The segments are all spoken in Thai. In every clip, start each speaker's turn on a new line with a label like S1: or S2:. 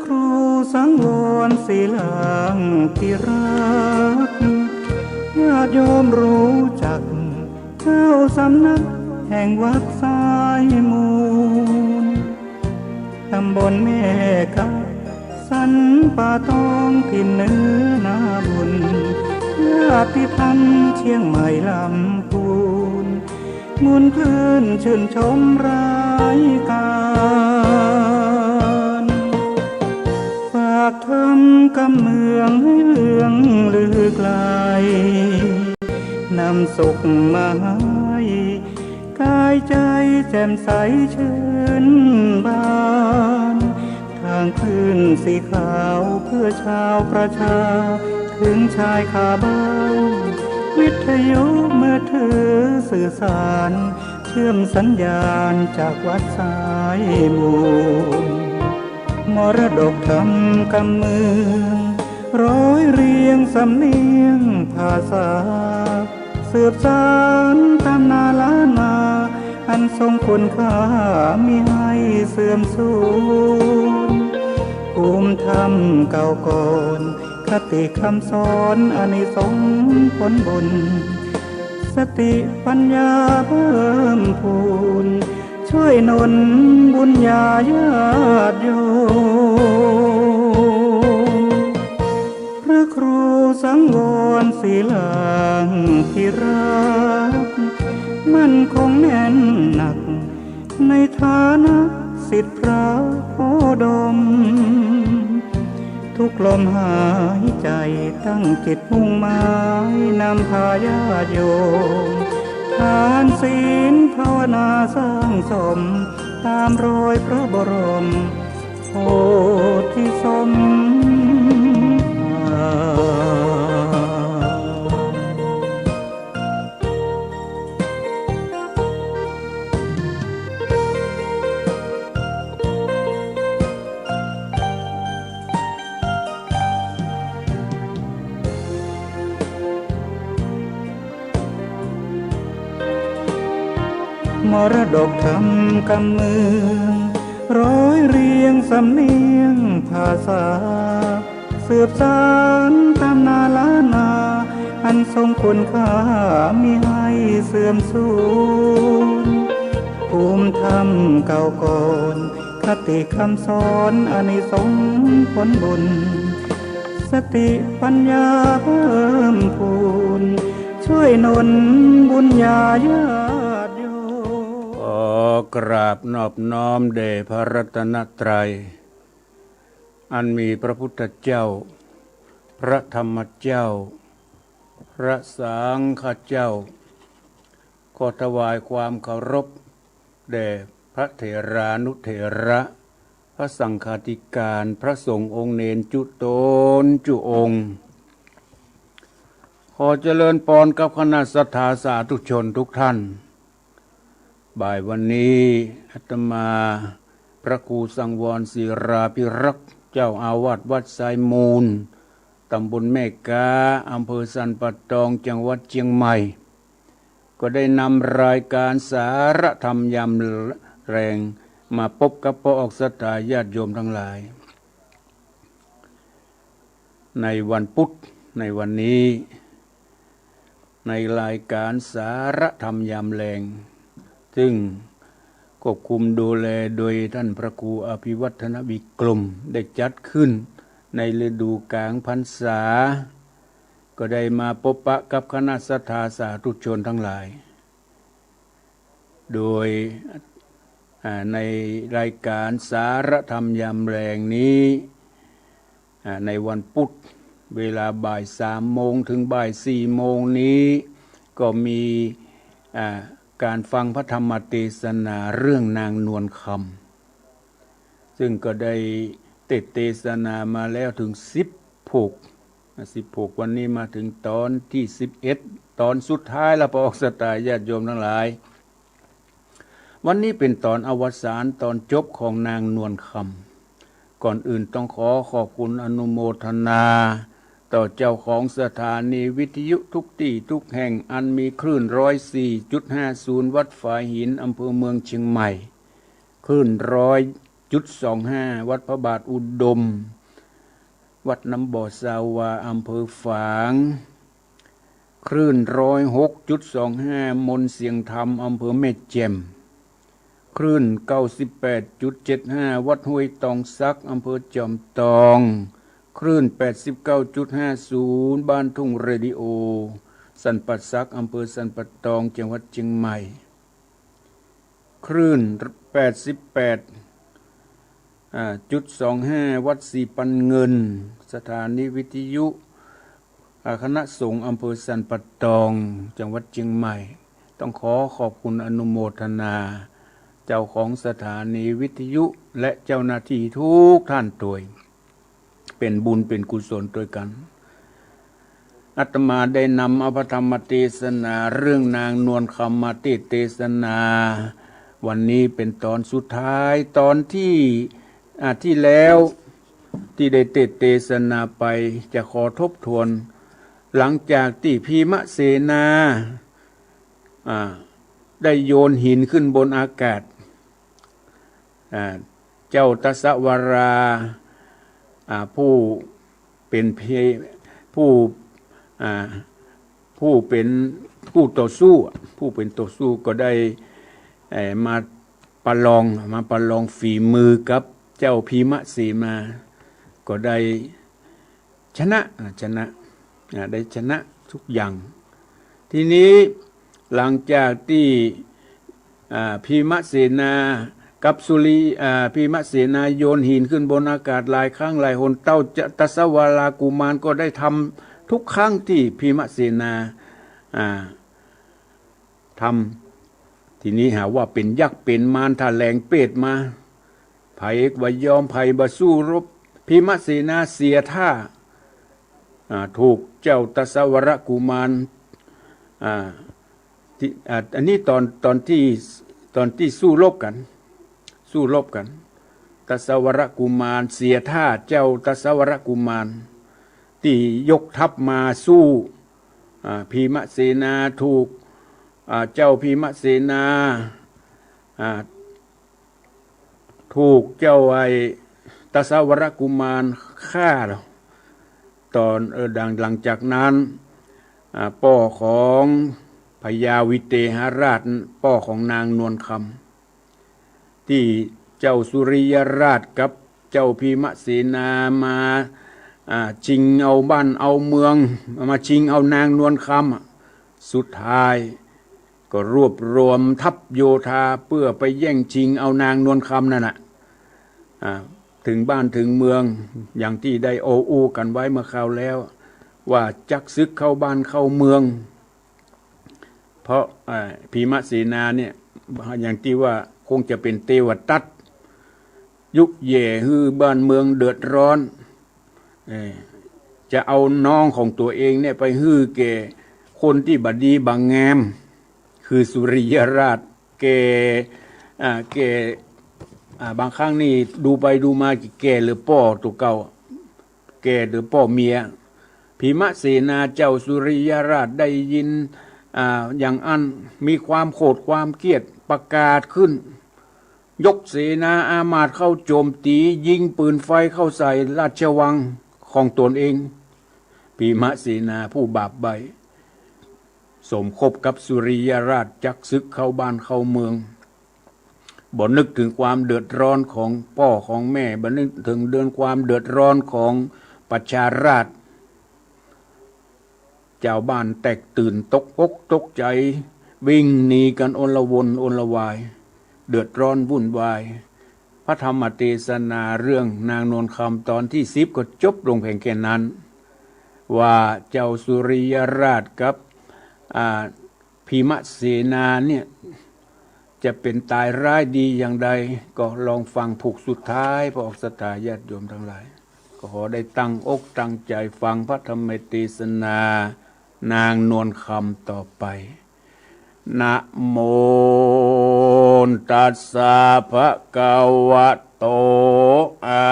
S1: ครูสังวรศิลางที่รักญาติโยมรู้จักเจ้าสำนักแห่งวัดสายมูลตำบลแม่กาสันป่าตองถิ่นเนื้อนาบุญญาติพันเชียงใหม่ลำพูนมุนพื้นชื่นชมรายการฝากทำกำเมืองให้เลืองลือไกลนำสุขมาให้กายใจแจ่มใสชื่นบานทางขึ้นสีขาวเพื่อชาวประชาถึงชายคาบ้านวิทยุมือถือสื่อสารเชื่อมสัญญาณจากวัดสายมูลมรดกธรรมกำเมืองร้อยเรียงสำเนียงภาษาสืบสานตำนานล้านนาอันทรงคุณค่ามิให้เสื่อมสูญภูมิธรรมเก่าก่อนคติคำสอนอานิสงส์ผลบุญสติปัญญาเพิ่มพูนช่วยหนุนบุญญาญาติโยมพระครูสังวรศิลางที่รักมั่นคงแน่นหนักในฐานะศิษย์พระโอดมทุกลมหายใจตั้งจิตมุ่งหมายนำพาญาติโยมทานศีลภาวนาสร้างสมตามรอยพระบรมโพธิสมภมรดกธรรมกำเมืองร้อยเรียงสำเนียงภาษาสืบสานตำนานล้านนาอันทรงคุณค่ามิให้เสื่อมสูญภูมิธรรมเก่าก่อนคติคำสอนอานิสงส์ผลบุญสติปัญญาเพิ่มพูนช่วยหนุนบุญญาญาติโยม
S2: กราบนอบน้อมแด่พระรัตนตรัยอันมีพระพุทธเจ้าพระธรรมเจ้าพระสังฆเจ้าขอถวายความเคารพแด่พระเถรานุเถระพระสังฆาธิการพระสงฆ์องค์เนรจุโตนจุองค์ขอเจริญพรกับคณะสัทธาสาธุชนทุกท่าน บ่ายวันนี้อาตมาพระครูสังวรศิราภิรักษ์เจ้าอาวาสวัดไซมูลตำบลแม่กาอำเภอสันป่าตองจังหวัดเชียงใหม่ก็ได้นำรายการสารธรรมยามแรงมาพบกับพ่อออกศรัทธาญาติโยมทั้งหลายในวันพุธในวันนี้ในรายการสารธรรมยามแรงซึ่งควบคุมดูแลโดยท่านพระครูอภิวัฒนวิกรมได้จัดขึ้นในฤดูกาลพรรษาก็ได้มาพบปะกับคณะศรัทธาสาธุชนทั้งหลายโดยในรายการสารธรรมยามแรงนี้ในวันพุธเวลาบ่าย3 โมงถึงบ่าย4 โมงนี้ก็มีการฟังพระธรรมเทศนาเรื่องนางนวลคำซึ่งก็ได้เทศนามาแล้วถึง16วันนี้มาถึงตอนที่11ตอนสุดท้ายแล้วพระออกศรัทธาญาติโยมทั้งหลายวันนี้เป็นตอนอวสานตอนจบของนางนวลคำก่อนอื่นต้องขอบคุณอนุโมทนาต่อเจ้าของสถานีวิทยุทุกที่ทุกแห่งอันมีคลื่น 104.50 วัดฝายหินอำเภอเมืองเชียงใหม่คลื่น 100.25 วัดพระบาทอุดมวัดน้ำบ่อสาวาอำเภอฝางคลื่น 106.25 มนเสียงธรรมอำเภอแม่แจ่มคลื่น 98.75 วัดห้วยตองซักอำเภอจอมทองคลื่น 89.50 บ้านทุ่งเรดิโอสันปัดซักอำเภอสันปัดตองจังหวัดเชียงใหม่คลื่น 88.25 วัดสีปันเงินสถานีวิทยุคณะสงฆ์อำเภอสันปัดตองจังหวัดเชียงใหม่ต้องขอบคุณอนุโมทนาเจ้าของสถานีวิทยุและเจ้าหน้าที่ทุกท่านตัวเป็นบุญเป็นกุศลด้วยกันอาตมาได้นำอภิธรรมเทศนาเรื่องนางนวลคำมาเทศนาวันนี้เป็นตอนสุดท้ายตอนที่แล้วที่ได้เทศนาไปจะขอทบทวนหลังจากที่พีมเสนาได้โยนหินขึ้นบนอากาศเจ้าตสวราผู้เป็นผู้ต่อสู้ก็ได้มาประลองฝีมือกับเจ้าพีมเสนาก็ได้ชนะได้ชนะทุกอย่างทีนี้หลังจากที่พีมเสนากับพีมเสนาโยนหินขึ้นบนอากาศหลายครั้งหลายหนเต้าตสวรากุมารก็ได้ทำทุกครั้งที่พีมเสนาทำทีนี้หาว่าเป็นยักษ์เป็นมารถ้าแหลงเปรตมาไผว่ายอมไผบ่สู้รบพีมเสนาเสียท่าถูกเจ้าตสวรกุมารอันนี้ตอนที่สู้รบกันตสวรกุมารเสียท่าเจ้าตสวรกุมารที่ยกทัพมาสู้พีมเสนาถูกเจ้าพีมเสนาถูกเจ้าตสวรกุมารฆ่าแล้วตอนหลังจากนั้นพ่อของพญาวิเทหราชพ่อของนางนวลคำที่เจ้าสุริยราชกับเจ้าพีมเสนามาชิงเอาบ้านเอาเมืองมาชิงเอานางนวลคำสุดท้ายก็รวบรวมทัพโยธาเพื่อไปแย่งชิงเอานางนวลคำนั่นถึงบ้านถึงเมืองอย่างที่ได้โอ้อูกันไว้เมื่อคราวแล้วว่าจักซึกเข้าบ้านเข้าเมืองเพราะพีมเสนาเนี่ยอย่างที่ว่าคงจะเป็นเทวทัตยุแย่ฮือบ้านเมืองเดือดร้อนจะเอาน้องของตัวเองเนี่ยไปฮือแก่คนที่บดีบางแงมคือสุริยราช แกแกบางครั้งนี่ดูไปดูมาแกหรือป่อตัวเก่าแกหรือป่อเมียพิมเสนาเจ้าสุริยราชได้ยินอย่างอันมีความโกรธความเกลียดประกาศขึ้นยกเสนาอามาตย์เข้าโจมตียิงปืนไฟเข้าใส่ราชวังของตนเองพิมเสนาผู้บาปใบสมคบกับสุริยราชจักศึกเข้าบ้านเข้าเมืองบ่นึกถึงความเดือดร้อนของพ่อของแม่บ่นึกถึงความเดือดร้อนของประชาราษฎร์เจ้าบ้านแตกตื่นตกอกตกใจวิ่งหนีกันโอลวนโอลวายเดือดร้อนวุ่นวายพระธรรมเทศนาเรื่องนางนวลคำตอนที่10ก็จบลงเพียงแค่นั้นว่าเจ้าสุริยราชกับพิมเสนาเนี่ยจะเป็นตายร้ายดีอย่างใดก็ลองฟังผูกสุดท้ายพระอกศรัทธาญาติโยมทั้งหลายก็ขอได้ตั้งอกตั้งใจฟังพระธรรมเทศนานางนวลคำต่อไปนะโมตัสสะภะคะวะโตอะ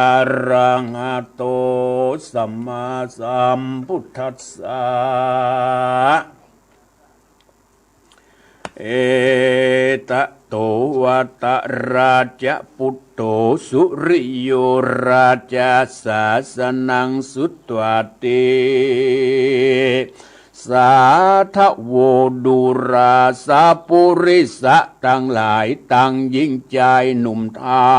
S2: ระหะโตสัมมาสัมพุทธัสสะเอตโตวะตะราชปุตโตสุริโยราชสาสนังสุตวาเตสาทโวดุราสาปุริสะทั้งหลายตั้งยิ่งใจหนุ่มเทา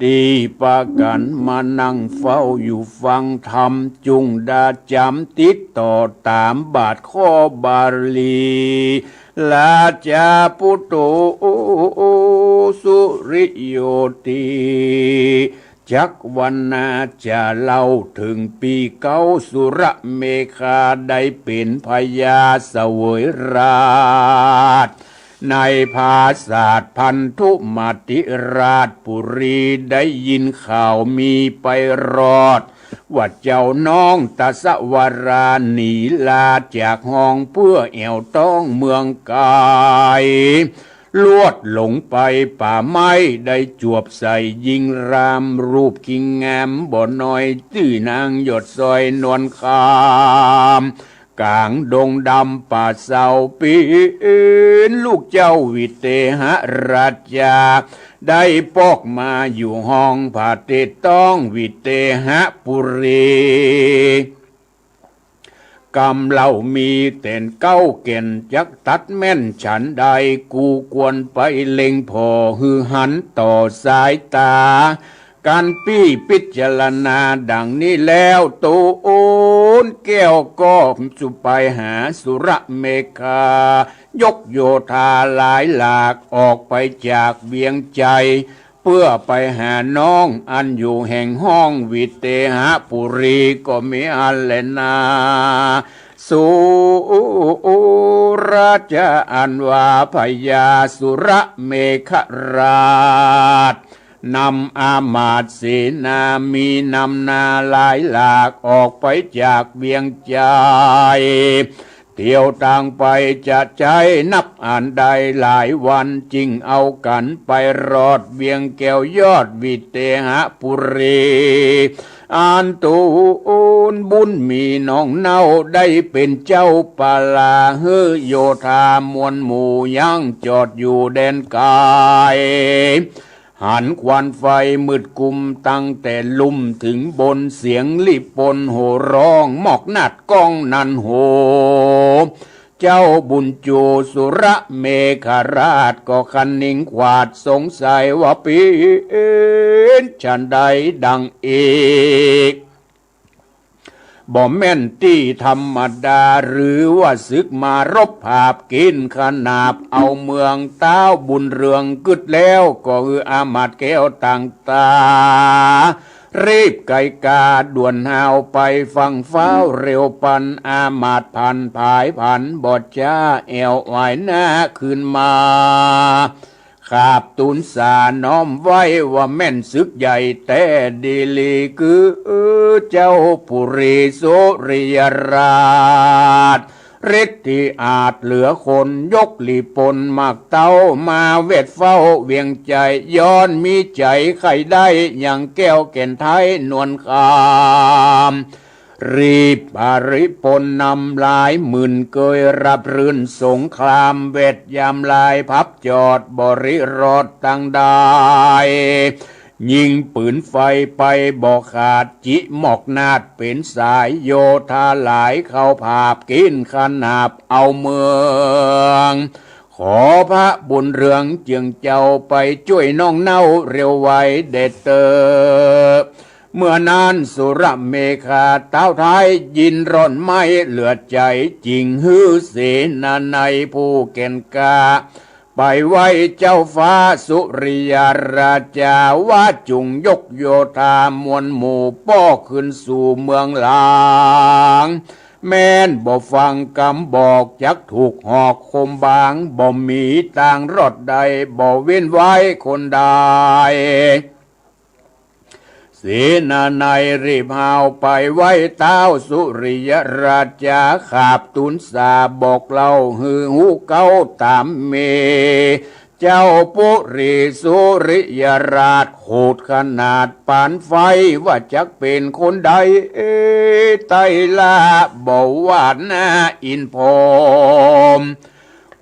S2: ตีปะกันมานั่งเฝ้าอยู่ฟังธรรมจุงดาจำติดต่อตามบาทข้อบาลีลาจาปุตโตสุริโยติจักวันนาจะเล่าถึงปีเก้าสุรเมฆาได้เป็นพญาเสวยราชในภาษาพันธุมาติราชปุรีได้ยินข่าวมีไปรอดว่าเจ้าน้องตาสวราหนีลาจากห้องเพื่อแอวต้องเมืองกายลวดหลงไปป่าไม้ได้จวบใส่ยิงรามรูปกิ่งงามบ่อน้อยตื้อนางหยดซอยนวลคามกลางดงดำป่าเศร้าปีนลูกเจ้าวิเตหราชาได้ปอกมาอยู่ห้องผาเตต้องวิเตหปุรีกำเล่ามีแต่นเก้าเก่นจักตัดแม่นฉันใดกูควรไปเล็งพอหือหันต่อสายตาการปี้พิจารณาดังนี้แล้วโตโอนแก้วก็สุไปหาสุรเมฆายกโยธาหลายหลากออกไปจากเวียงใจเพื่อไปหาน้องอันอยู่แห่งห้องวิเตหปุรีก็มีอันเลนาสุราชอันว่าพญาสุรเมฆราชนำอามาตย์เสนามีนำนาหลายหลากออกไปจากเวียงใจเที่ยวต่างไปจะใจนับอ่านได้หลายวันจึงเอากันไปรอดเวียงแก้วยอดวิเตหปุรีอันตูนบุญมีน้องเน่าได้เป็นเจ้าปาลาเฮโยธามวลหมู่ยังจอดอยู่แดนกายหันควันไฟมืดกุมตั้งแต่ลุ่มถึงบนเสียงลิบปนโห่ร้องหมอกนัดก้องนันโหเจ้าบุญจูสุรเมฆราชก็คันนิ่งขวาดสงสัยว่าปีนฉันใดดังเอกบ่แม่นที่ธรรมดาหรือว่าศึกมารบภาพกินขนาบเอาเมืองเต้าบุญเรืองกึดแล้วก็อามาตย์แก้วต่างตารีบไกกาด่วนหาวไปฟังฟ้าเร็วปันอามาตย์พันผายผันบอดจ้าแอวไหวหน้าขึ้นมาขาบตุนสาน้อมไว้ว่าแม่นศึกใหญ่แต่ดีลีคือเจ้าปุริโสริยราช ฤทธิ์ที่อาจเหลือคนยกหลีปนมากเต้ามาเวทเฝ้าเวียงใจย้อนมีใจใครได้อย่างแก้วแก่นไทยนวลคามรีบปาริปนนำหลายหมื่นเกยรับรื่นสงครามเวทยามลายพับจอดบริรอดตั้งได้ยิงปืนไฟไปบอกขาดจิหมอกนาดเป็นสายโยธาหลายเข้าภาพกินขนาบเอาเมืองขอพระบุญเรืองเจียงเจ้าไปช่วยน้องเน่าเร็วไวเด็ดเตอเมื่อนานสุรเมฆาเต้าท้ายยินร่อนไม่เหลือใจจริงฮือเสนาในผู้เก่นกาไปไว้เจ้าฟ้าสุริยราชาว่าจุงยกโยธามวลหมู่ป้อขึ้นสู่เมืองหลางแม้นบ่ฟังคำบอกจักถูกหอกคมบางบ่มีต่างรอดใดบ่เว้นไว้คนใดเสนาในรีบหาวไปไว้เต้าสุริยราชาขาบตุนสาบอกเล่าฮือหูเก้าตามเมเจ้าปุริสุริยราชโหดขนาดปานไฟว่าจักเป็นคนใดไตลาบอกว่านาอินพรหม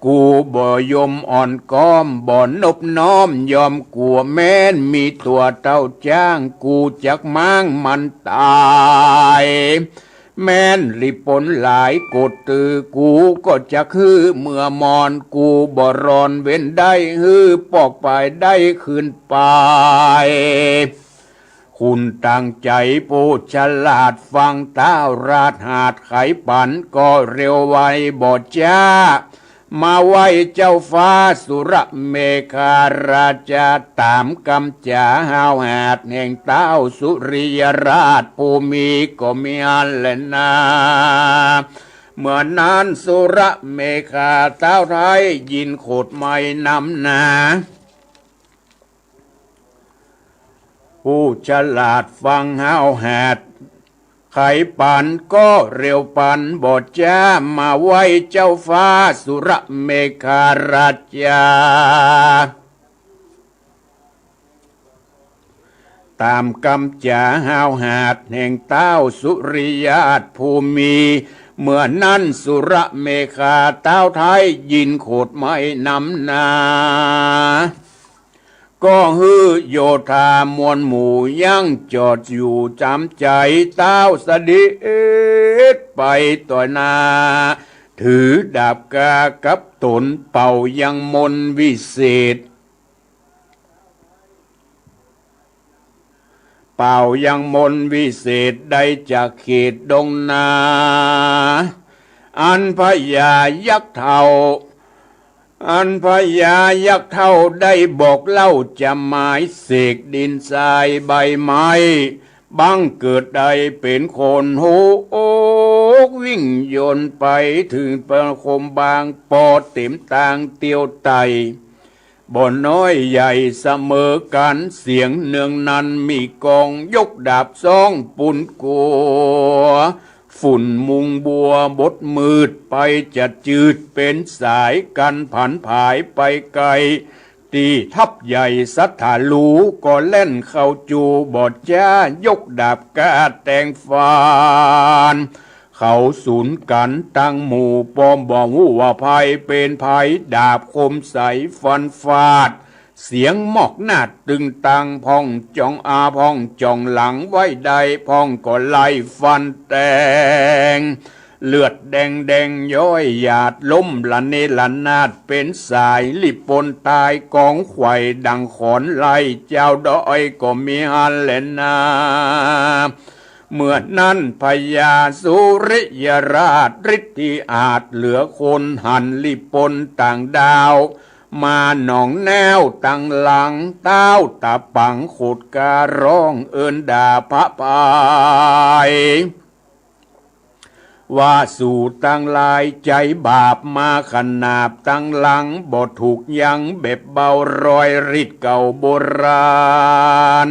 S2: กูบ่ยมอ่อนก้อมบ่นบน้อมยอมกลัวแม้นมีตัวเต้าจ้างกูจักมั่งมันตายแม้นริปนหลายกดตือกูก็จะคือเมื่อมอนกูบ่รอนเว้นได้ฮือปอกไปได้คืนไปคุณตั้งใจผู้ฉลาดฟังต้าราดหาดไขปันก็เร็วไวบ่จ้ามาไว้เจ้าฟ้าสุรเมฆาราชาตามกำจาหาวหาดแห่งเต้าสุริยราชภูมิก็มีอันแลนาเมื่อนั้นสุรเมฆาเต้าไทยยินโคดไม่นำนาผู้ฉลาดฟังหาวหาดไขปันก็เร็วปันบทจ้ามาไว้เจ้าฟ้าสุรเมฆาราชาตามกำจาหาวหาดแห่งเต้าสุริยาตภูมิเมื่อนั้นสุรเมฆาเต้าไทยยินโคดไม่นำนาก็ฮือโยธามวลหมู่ยังจอดอยู่จำใจเต้าสดิดไปต่อหน้าถือดาบกากับตนเป่ายังมนวิเศษเป่ายังมนวิเศษได้จากเขตดงนาอันพญายักษ์เท่าอันพญายักษ์เท่าได้บอกเล่าจะหมายเสกดินทรายใบไม้บังเกิดใดเป็นคนโหกวิ่งโยนไปถึงประคมบางปอดเต็มต่างเตียวไตบ่อนน้อยใหญ่เสมอกันเสียงเนืองนั้นมีกองยกดาบซองปุ่นกัวฝุ่นมุงบัวบดมืดไปจะจืดเป็นสายกันผันผายไปไกลตีทัพใหญ่สัทธาลูก็เล่นเข้าจูบอดจ้ายกดาบกาแต่งฟานเขาสูนกันตั้งหมู่ปอมบ่หูว่าภัยเป็นภัยดาบคมใสฟันฟาดเสียงหมอกหนาดตึงตังพองจ้องอาพองจ้องหลังไว้ใดพองก็ไล่ฟันแตงเลือดแดงแดงย้อยหยาดล้มละเนละนาดเป็นสายลิบปนตายกองไข่ดังขอนไล่เจ้าดอยก็มีฮันเลนาเมื่อนั้นพญาสุริยราชฤทธิอาจเหลือคนหันลิบปนต่างดาวมาหนองแนวตั้งหลังเต้าตาปังขุดการ้องเอินด่าพระพายว่าสู่ตั้งลายใจบาปมาขนาบตั้งหลังบ่ถูกยังเบ็บเบารอยริดเก่าโบราณ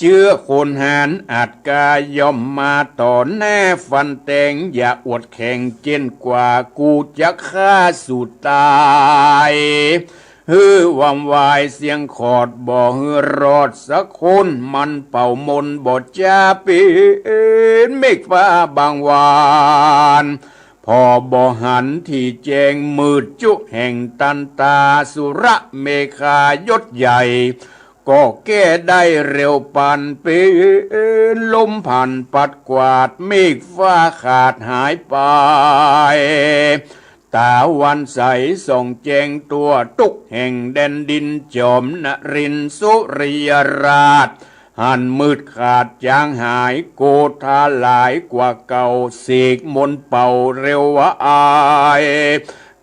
S2: เจื้อคนหานอาจกายย่อมมาต่อแน่ฟันแตงอย่าอวดแข่งเจนกว่ากูจะฆ่าสู่ตายฮือวามวายเสียงขอดบ่ฮือรอดสักคนมันเป่ามนบ่จะเป็นเมฆฟ้าบางวานพอบ่หันที่แจงมืดจุแห่งตันตาสุระเมฆายศใหญ่ก็แก้ได้เร็วปันเป็นลมผ่านปัดกวาดเมฆฟ้าขาดหายไปตาวันใสส่องแจงตัวทุกแห่งแดนดินจอมนรินทร์สุริยราชหันมืดขาดจางหายโกธาหลายกว่าเก่าเสกมนต์เป่าเร็ววะอาย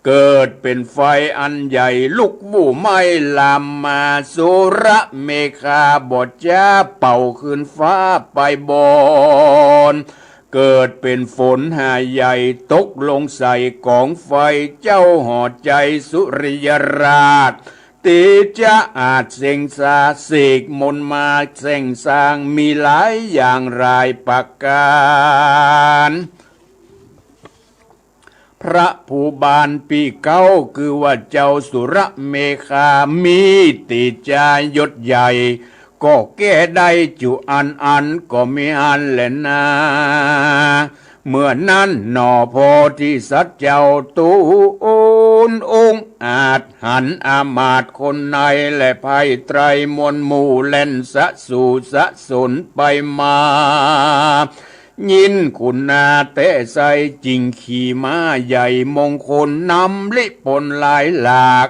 S2: เกิดเป็นไฟอันใหญ่ลุกวู่ไม่ลามมาสุระเมฆาบทจ้าเป่าขึ้นฟ้าไปบนเกิดเป็นฝนหาใหญ่ตกลงใส่กองไฟเจ้าหอดใจสุริยราชตีจะอาจเสงสาเสกมนต์มาเสงสร้างมีหลายอย่างรายประการพระผู้บานปีเก้าคือว่าเจ้าสุระเมฆามีติจายศใหญ่ก็แก้ได้จุอันก็ไม่อันแหละนาเมื่อนั้นหนอพอที่สัตว์เจ้าตูนองค์อาจหันอามาตย์คนในและภัยไตรมนหมู่เล่นสะสู่สะสนไปมายินคุณนาเตะใสจริงขี่ม้าใหญ่มงคลนำลิปนหลายหลาก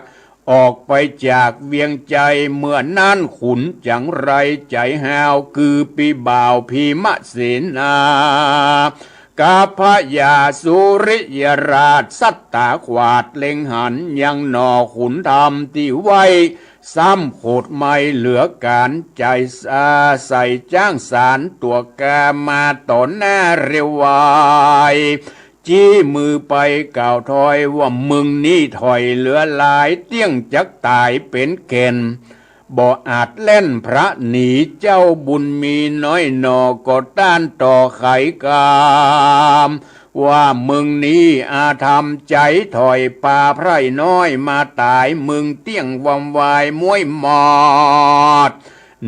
S2: ออกไปจากเวียงใจเมื่อนั้นขุนจังไรใจหาวคือปีบ่าวพีมะเสนากาพยาสุริยราชสัตตาขวาดเล็งหันยังหนอขุนธรรมที่ไว้ซ้ำโคตรไม่เหลือการใจใส่จ้างสารตัวกามาต่อหน้าเร็ววายจี้มือไปกล่าวถอยว่ามึงนี่ถอยเหลือหลายเตี้ยงจักตายเป็นเกณฑ์บ่อาจเล่นพระหนีเจ้าบุญมีน้อยหนอก็ต้านต่อไขกามว่ามึงนี้อาธรรมใจถอยป่าไพร่น้อยมาตายมึงเตี้ยงวำวายมวยหมอด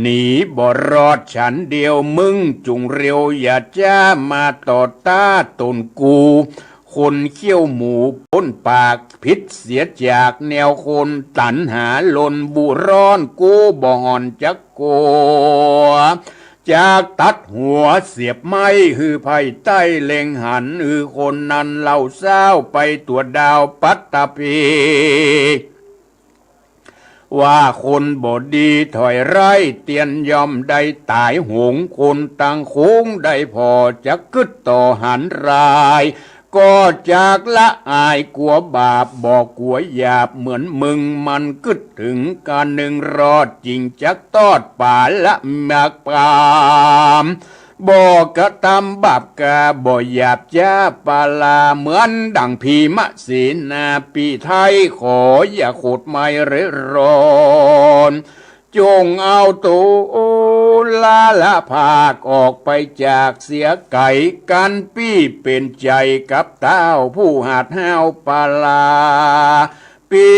S2: หนีบ่รอดฉันเดียวมึงจุงเร็วอย่าจ้ามาต่อต้าตนกูคนเขี้ยวหมูพ้นปากพิษเสียจากแนวคนตันหาลนบุร้อนกูบ่หอนจักโกจากตัดหัวเสียบไม้ฮือไผ่ใต้เล็งหันฮือคนนั้นเล่าเศร้าไปตัวดาวปัตตภีว่าคนบ่ดีถอยไร่เตียนยอมได้ตายหงคนต่างโค้งได้พอจะกึดต่อหันรายก็จากละอายกลัวบาปบอกกลัวหยาบเหมือนมึงมันกึดถึงการหนึ่งรอดจริงจักตอดป่าละมักปามบอกกระทำบาปกาบ่หยาบจ้าปาลาเหมือนดังพีมะศีนาปีไทยขออย่าโคดไม่เร่ร่อนจงเอาตัวลาละภาคออกไปจากเสียไก่กันปี้เป็นใจกับเต้าผู้หาดห้าวปาลาปี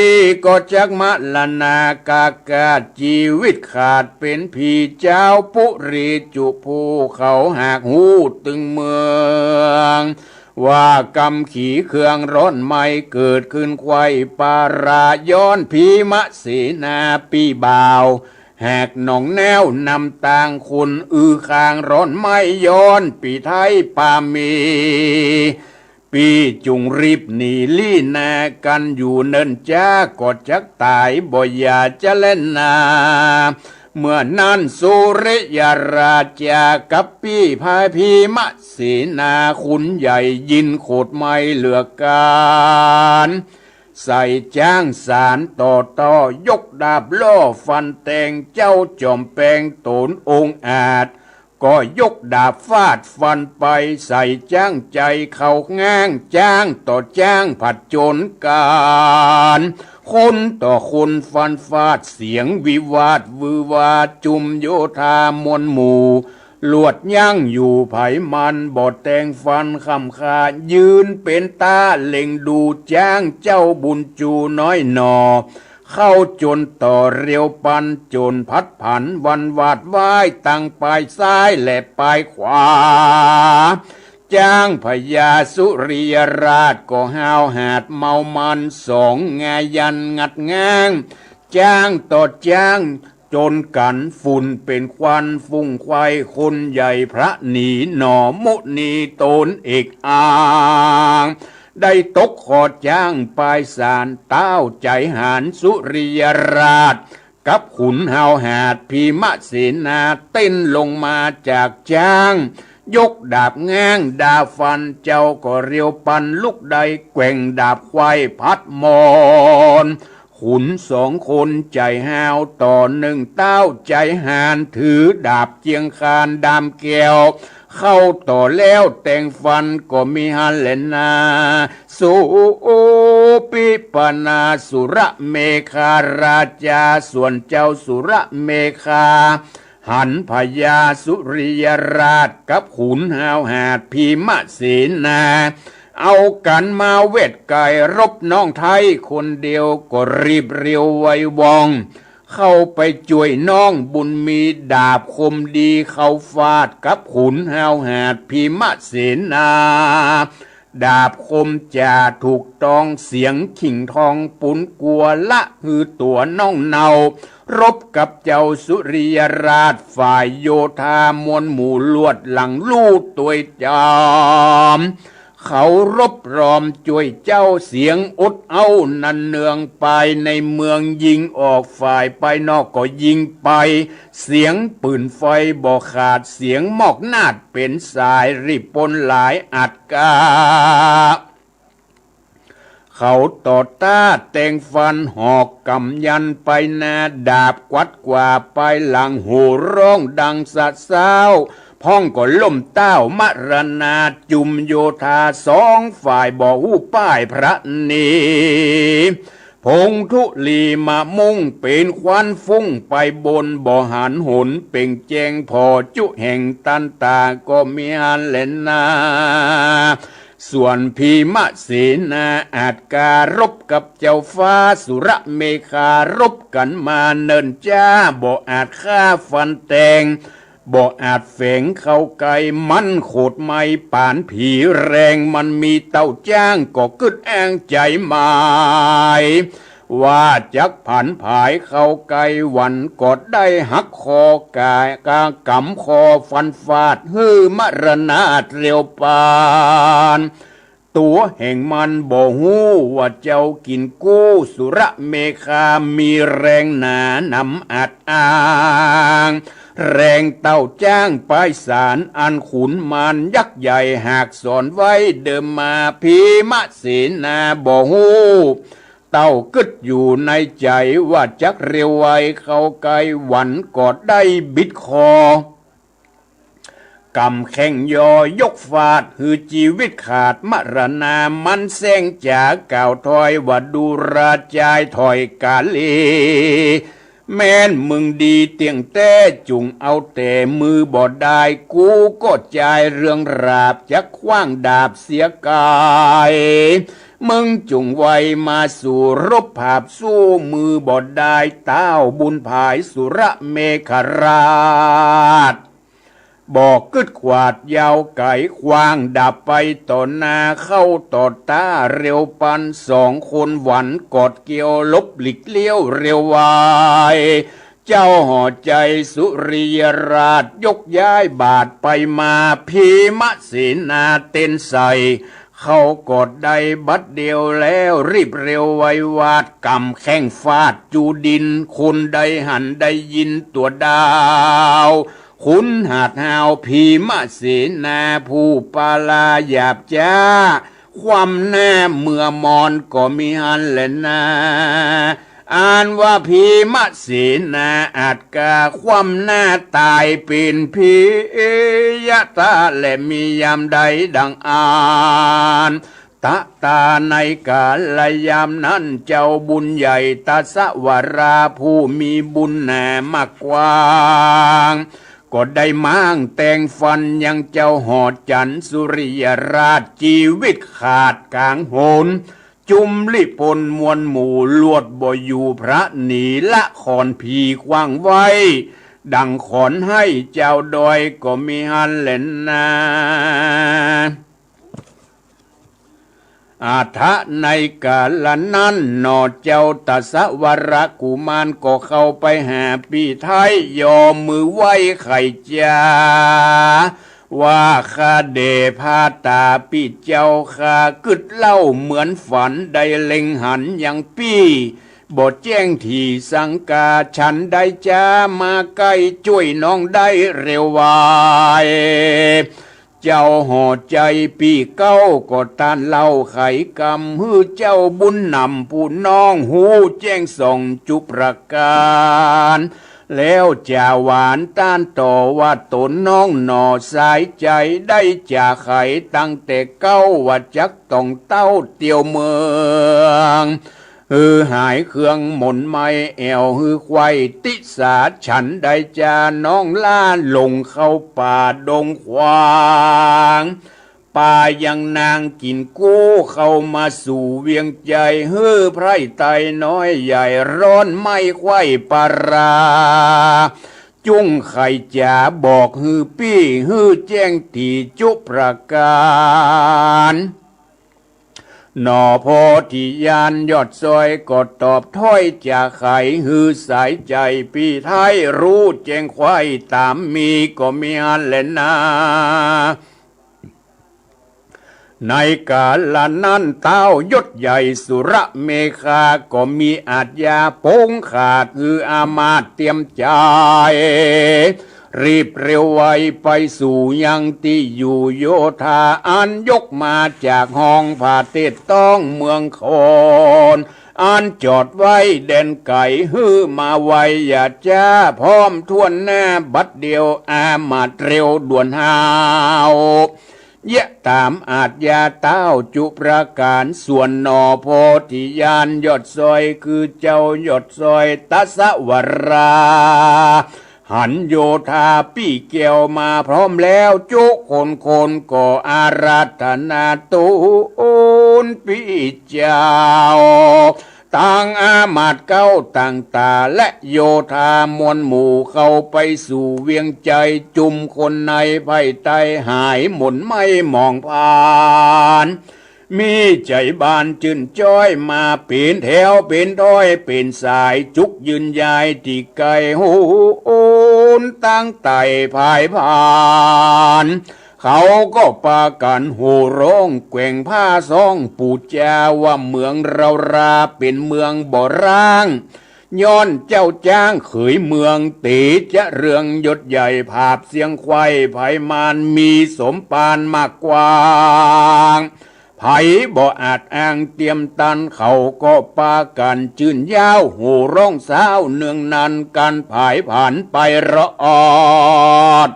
S2: ก็จักมะละนากากาชีวิตขาดเป็นผีเจ้าปุรีจุภูเขาหากหูตึงเมืองว่ากำขี่เครื่องร้อนไม่เกิดขึ้นไขว้ปาราย้อนพีมะเสนาปีบ่าวแหกหนองแนวนำต่างคุณคางร้อนไม่ย้อนปีไทยปามีปีจุงรีบหนีลี่นากันอยู่เนินจ้ากอดจักตายบ่อยาจะเล่นนาเมื่อนั้นสุริยราชากับปีพายพีมะเสนาขุนใหญ่ยินโคตรไม่เหลือการใส่จ้างสารต่อยกดาบล่อฟันแตงเจ้าจอมแปงโตนองอาจ ก็ยกดาบฟาดฟันไปใส่จ้างใจเขาง้างจ้างต่อจ้างผัดโจรการคนต่อคนฟันฟาดเสียงวิวาทวือวาจุมโยธามวลหมู่ลวดย่างอยู่ไผมันบอดแตงฟันคำคายืนเป็นตาเล็งดูจ้างเจ้าบุญจูน้อยหนอเข้าจนต่อเรียวปันจนพัดผันวันวาดว่ายตั้งปลายซ้ายและปลายขวาจ้างพญาสุริยราชก็ห้าวหาดเมามันสองงายันงัดง้างจ้างต่อจ้างจนกันฝุ่นเป็นควันฟุ้งควายคนใหญ่พระหนีหนอมุนีโตนเอกอ่างได้ตกขอจ้างปลายสารเต้าใจหานสุริยราชกับขุนหาวหาดพีมะเสนาเต้นลงมาจากจ้างยกดาบง้างดาบฟันเจ้าก็เรียวปันลุกใดแกว่งดาบควายพัดมอนขุนสองคนใจห้าวต่อหนึ่งเต้าใจหานถือดาบเจียงคานดามแก้วเข้าต่อแล้วแต่งฟันก็มีฮันเลนาสุปิปนาสุระเมคาราชาส่วนเจ้าสุระเมคาหันพญาสุริยราชกับขุนหาวหาดพีมะเสนาเอากันมาเวทไก่รบน้องไทยคนเดียวก็รีบเรียวไววองเข้าไปช่วยน้องบุญมีดาบคมดีเข้าฟาดกับขุนหาวหาดพีมะเสนาดาบคมจ่าถูกต้องเสียงขิงทองปุนกลัวละหือตัวน้องเนารบกับเจ้าสุริยราชฝ่ายโยธามวลหมู่ลวดหลังลู่ตัวจอมเขารบรอมช่วยเจ้าเสียงอดเอานันเนืองไปในเมืองยิงออกฝ่ายไปนอกก็ยิงไปเสียงปืนไฟบ่ขาดเสียงหมอกนาดเป็นสายริบปนหลายอัดกาเขาต่อต้าแต่งฟันหอกกำยันไปนาดาบกวัดกว่าไปหลังโห่ร้องดังสะเศร้าพ้องก็ล่มเต้ามรณาจุมโยธาสองฝ่ายบ่หูป้ายพระนีพงธุลีมามุ่งเป็นควันฟุ้งไปบนบ่หันหนเป่งแจงพอจุแห่งตันตาก็มีหันเลนนาส่วนพีมะเสนาอาจการบกับเจ้าฟ้าสุระเมคารบกันมาเนินจ้าบ่อาจฆ่าฟันแตงบ่อาจแฝงเข้าไกลมันโคดไม่ป่านผีแรงมันมีเต้าจ้างก็กึดแองใจหมายว่าจักผันผายเข้าไกลวันกอดได้หักคอกายกากำคอฟันฟาดฮือมรณาเรียวปานตัวแห่งมันบ่หูว่าเจ้ากินกู้สุระเมคามีแรงหนานำอัดอ้างแรงเต้าจ้างป้ายสารอันขุนมันยักษ์ใหญ่หากสอนไว้เดิมมาพีมะเสนาบ่หูเต้ากึดอยู่ในใจว่าจักเร็วไวเข้าไกลหวันกอดได้บิดคอกำแข่งยอยกฟาดหือชีวิตขาดมรณามันแซงจากก่าวถอยว่าดูราจายถอยกาลีแม้นมึงดีเตียงแต่จุงเอาแต่มือบ่ได้กูก็ใจเรื่องราบจะคว้างดาบเสียกายมึงจุงไวมาสู่รบภาพสู้มือบ่ได้เต้าบุญภายสุระเมฆราชบอกกึดขวาดยาวไก่ควางดับไปต่อหน้าเข้าต่อตาเร็วปันสองคนหวันกอดเกี่ยวลบหลีกเลี้ยวเร็ววายเจ้าห่อใจสุริยราชยกย้ายบาทไปมาพีมะเสนาเต้นใส่เข้ากอดได้บัดเดียวแล้วรีบเร็วไววาดกำแข้งฟาดจูดินคนใดหันได้ยินตัวดาวขุนหาดหาวพีมะเสนาผู้ปาลาหยาบจ้าความหน้าเมื่อมอนก็มีหันแหละนา
S3: อ่านว่าพีมะสีนาอาจกาความหน้าตายเป็นพียะตาและมียามใดดังอ่านตะตาในกาลยามนั้นเจ้าบุญใหญ่ตาสวราผู้มีบุญแหน่มากกว้างก็ได้ม้างแต่งฟันยังเจ้าหอดจันทร์สุริยราชชีวิตขาดกลางโหนจุมลิปนมวลหมู่ลวดบ่อยู่พระหนีละขอนผีกว้างไว้ ดังขอนให้เจ้าดอยก็มีหันเล่นนาอาทะในกาลนั้นนอเจ้าตัสวรกุมารก็เข้าไปหาปีไทยยอมมือไหว้ไข่จ้าว่าข้าเดพาตาปีเจ้าข้ากึดเล่าเหมือนฝันได้เล็งหันอย่างปี้บทแจ้งที่สังกาฉันได้จ้ามาใกล้ช่วยน้องได้เร็วไวเจ้าห่อใจปีเก้าก็ตานเล่าไขกรรมฮือเจ้าบุญนำผู้น้องหูแจ้งส่องจุประการแล้วจะหวานต้านต่อว่าตนน้องหน่อสายใจได้จะไขตั้งแต่เก้าว่าจักต้องเต้าเตียวเมืองหายเครื่องหม่นไม่แอวควายติสาฉันได้จาน้องล่าลงเข้าป่าดงควางป่ายังนางกินกู้เข้ามาสู่เวียงใจไพร่ไตน้อยใหญ่ร้อนไม่ควายปาราจุ้งไข่จ๋าบอกปี้แจ้งตีจุประการหนอพอที่ยานยอดซอยก็ตอบถ้อยจากไขสายใจปีไทยรู้แจ้งควายตามมีก็มีอันเล่นนาในกาลนั้นเต้ายศใหญ่สุรเมฆาก็มีอาจยาปงขาดอามาตย์เตรียมใจรีบเร็วไวไปสู่ยังที่อยู่โยธาอันยกมาจากห้องผ่าเตดต้องเมืองโคนอันจอดไว้เด่นไก่มาไวอย่าจ้าพร้อมทวนหน้าบัดเดียวอามาตย์เร็วด่วนหาวยะตามอาจยาเต้าจุประการส่วนนอโพธิยานยอดซอยคือเจ้ายอดซอยตัสวราหันโยธาปี้เกี่ยวมาพร้อมแล้วจุคนก็อาราธนาตูนพี่เจ้าต่างอามาตย์เก้าต่างตาและโยธามวลหมู่เข้าไปสู่เวียงใจจุมคนในไผ่ไตหายหมุนไม่มองผ่านมีใจบานจื่นจ้อยมาเป็นแถวเป็นถ้อยเป็นสายจุกยืนยายที่ไกลหูนตั้งไต่ภายผ่านเขาก็ปากันโห่ร้องแกว่งผ้าซองปูจาว่าเมืองเราราเป็นเมืองบ่ร้างย้อนเจ้าจ้างเขยเมืองตีจะเรืองยศใหญ่ภาพเสียงควายไผ่มานมีสมปานมากกว่างไผ่บ่อาจอ้างเตรียมตันเขาก็ปากันจื่นยาวโห่ร้องสาวเนืองนันกันผายผ่านไปรอด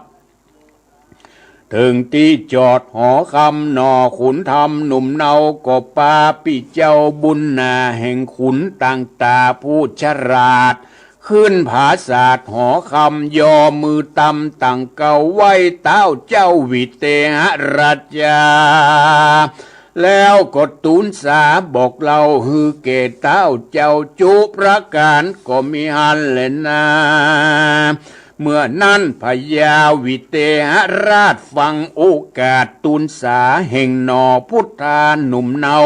S3: ถึงที่จอดหอคำหนอขุนทำหนุ่มเนาก็ปาปีเจ้าบุญนาแห่งขุนต่างตาผู้ฉลาดขึ้นผาศาสตร์หอคำยอมือตำตั้งเก่าไว้เต้าเจ้าวิเตหราชาแล้วก็ตูนสาบอกเราเกตเต้าเจ้าจุประการก็มีหันเลนาเมื่อนั้นพญาวิเตหราชฟังโอกาสตูนสาแห่งนอพุทธาหนุ่มเนา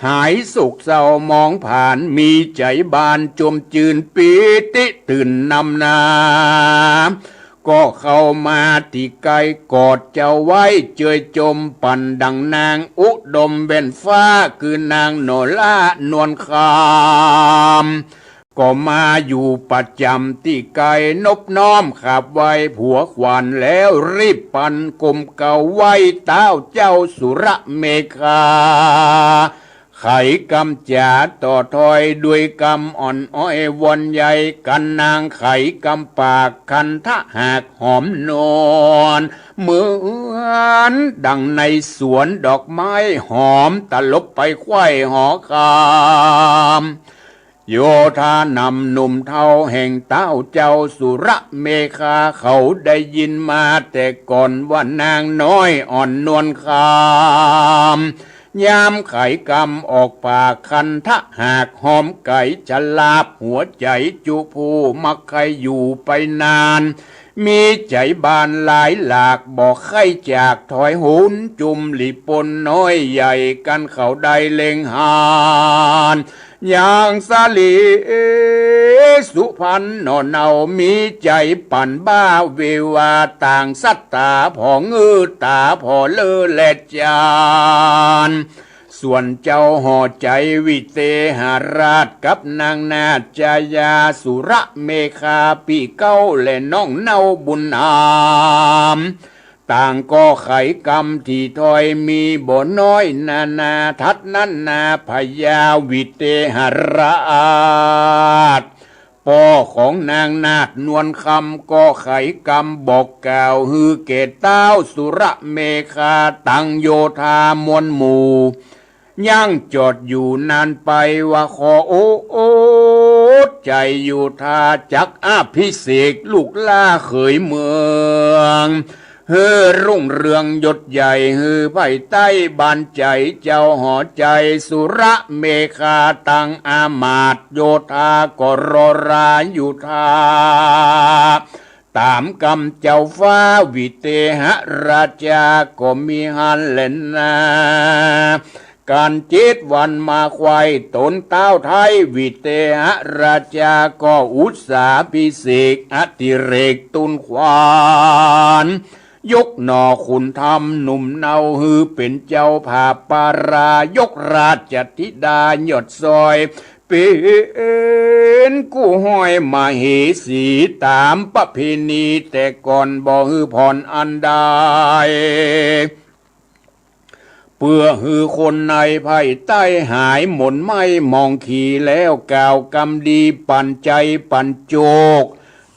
S3: หายสุขเศร้ามองผ่านมีใจบานจมจืนปีติตื่นนำนาก็เข้ามาที่ไกลกอดเจ้าไว้เจยจมปั่นดังนางอุดมเบนฟ้าคือนางโนลานวลคามก็มาอยู่ประจำที่ไกลนบน้อมขับไว้ผัวขวัญแล้วรีบปั่นกลมเก่าไว้เต้าเจ้าสุรเมฆา ไขกำจ่าต่อถอยด้วยกำอ่อนอ้อยวนใหญ่กันนางไขกำปากคันทะหากหอมนวลเหมือนดังในสวนดอกไม้หอมตลบไปไขว้หอคามโยธานำหนุ่มเทาแห่งเต้าเจ้าสุระเมฆาเขาได้ยินมาแต่ก่อนว่านางน้อยอ่อนนวลคามยามไขกำออกปากคันทะหากหอมไก่จะลาบหัวใจจุผู้มักใครอยู่ไปนานมีใจบานหลายหลากบอกใครจากถอยหุนจุมหลีปนน้อยใหญ่กันเขาได้เล็งหานอย่างสาลีสุพรรณนอนเอามีใจปั่นบ้าเววาต่างสัตตาพอเงือตาพอเลอและจานส่วนเจ้าห่อใจวิเตหราชกับนางนาจายาสุระเมฆาปีเก้าและน้องเนาบุญอามต่างก็ไขกรรมที่ถอยมีบ่น้อยนาทัดนั้นนาพยาวิเตหราชพ่อของนางนาฏนวลคำก็ไขกรรมบอกกล่าวฮือเกตเต้าสุระเมฆาตั้งโยธามวลหมู่ย่างจอดอยู่นานไปว่าขอโอ้ใจอยู่ทาจักอภิเษกลูกล่าเขยเมืองเฮือรุ่งเรืองยศใหญ่ฮือไผ่ใต้บานใจเจ้าหอใจสุระเมฆาตังอามาตโยธาก็รอราอยู่ทาตามกรรมเจ้าฟ้าวิเตหราชาก็มีฮันเลนนาการ7 วันมาควายตนเต้าไทยวิเตหราชาก็อุตสาพิเศษอติเรกตุนควานยกหนอขุนธรรมหนุ่มเนาฮือเป็นเจ้าภาพปารายกราชธิดาหยดซอยเป็นกู้ห้อยมาเหสีตามประเพณีแต่ก่อนบ่ฮือผ่อนอันใดเพื่อฮือคนในไพ่ใต้หายหม่นไม่มองขี่แล้วกล่าวกรรมดีปั่นใจปั่นโจก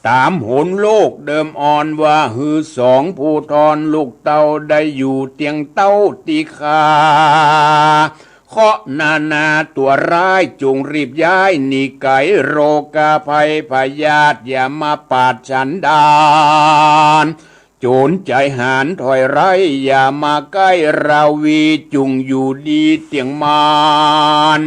S3: ตามหนโลกเดิมอ่อนว่าฮือสองผู้ทอนลูกเต้าได้อยู่เตียงเต้าตีคาเคาะนาตัวร้ายจุงรีบย้ายหนีไก่โรกาภัยพยาธิอย่ามาปาดฉันดานโจรใจหานถอยไรอย่ามาใกล้ราวีจุงอยู่ดีเตียงมาน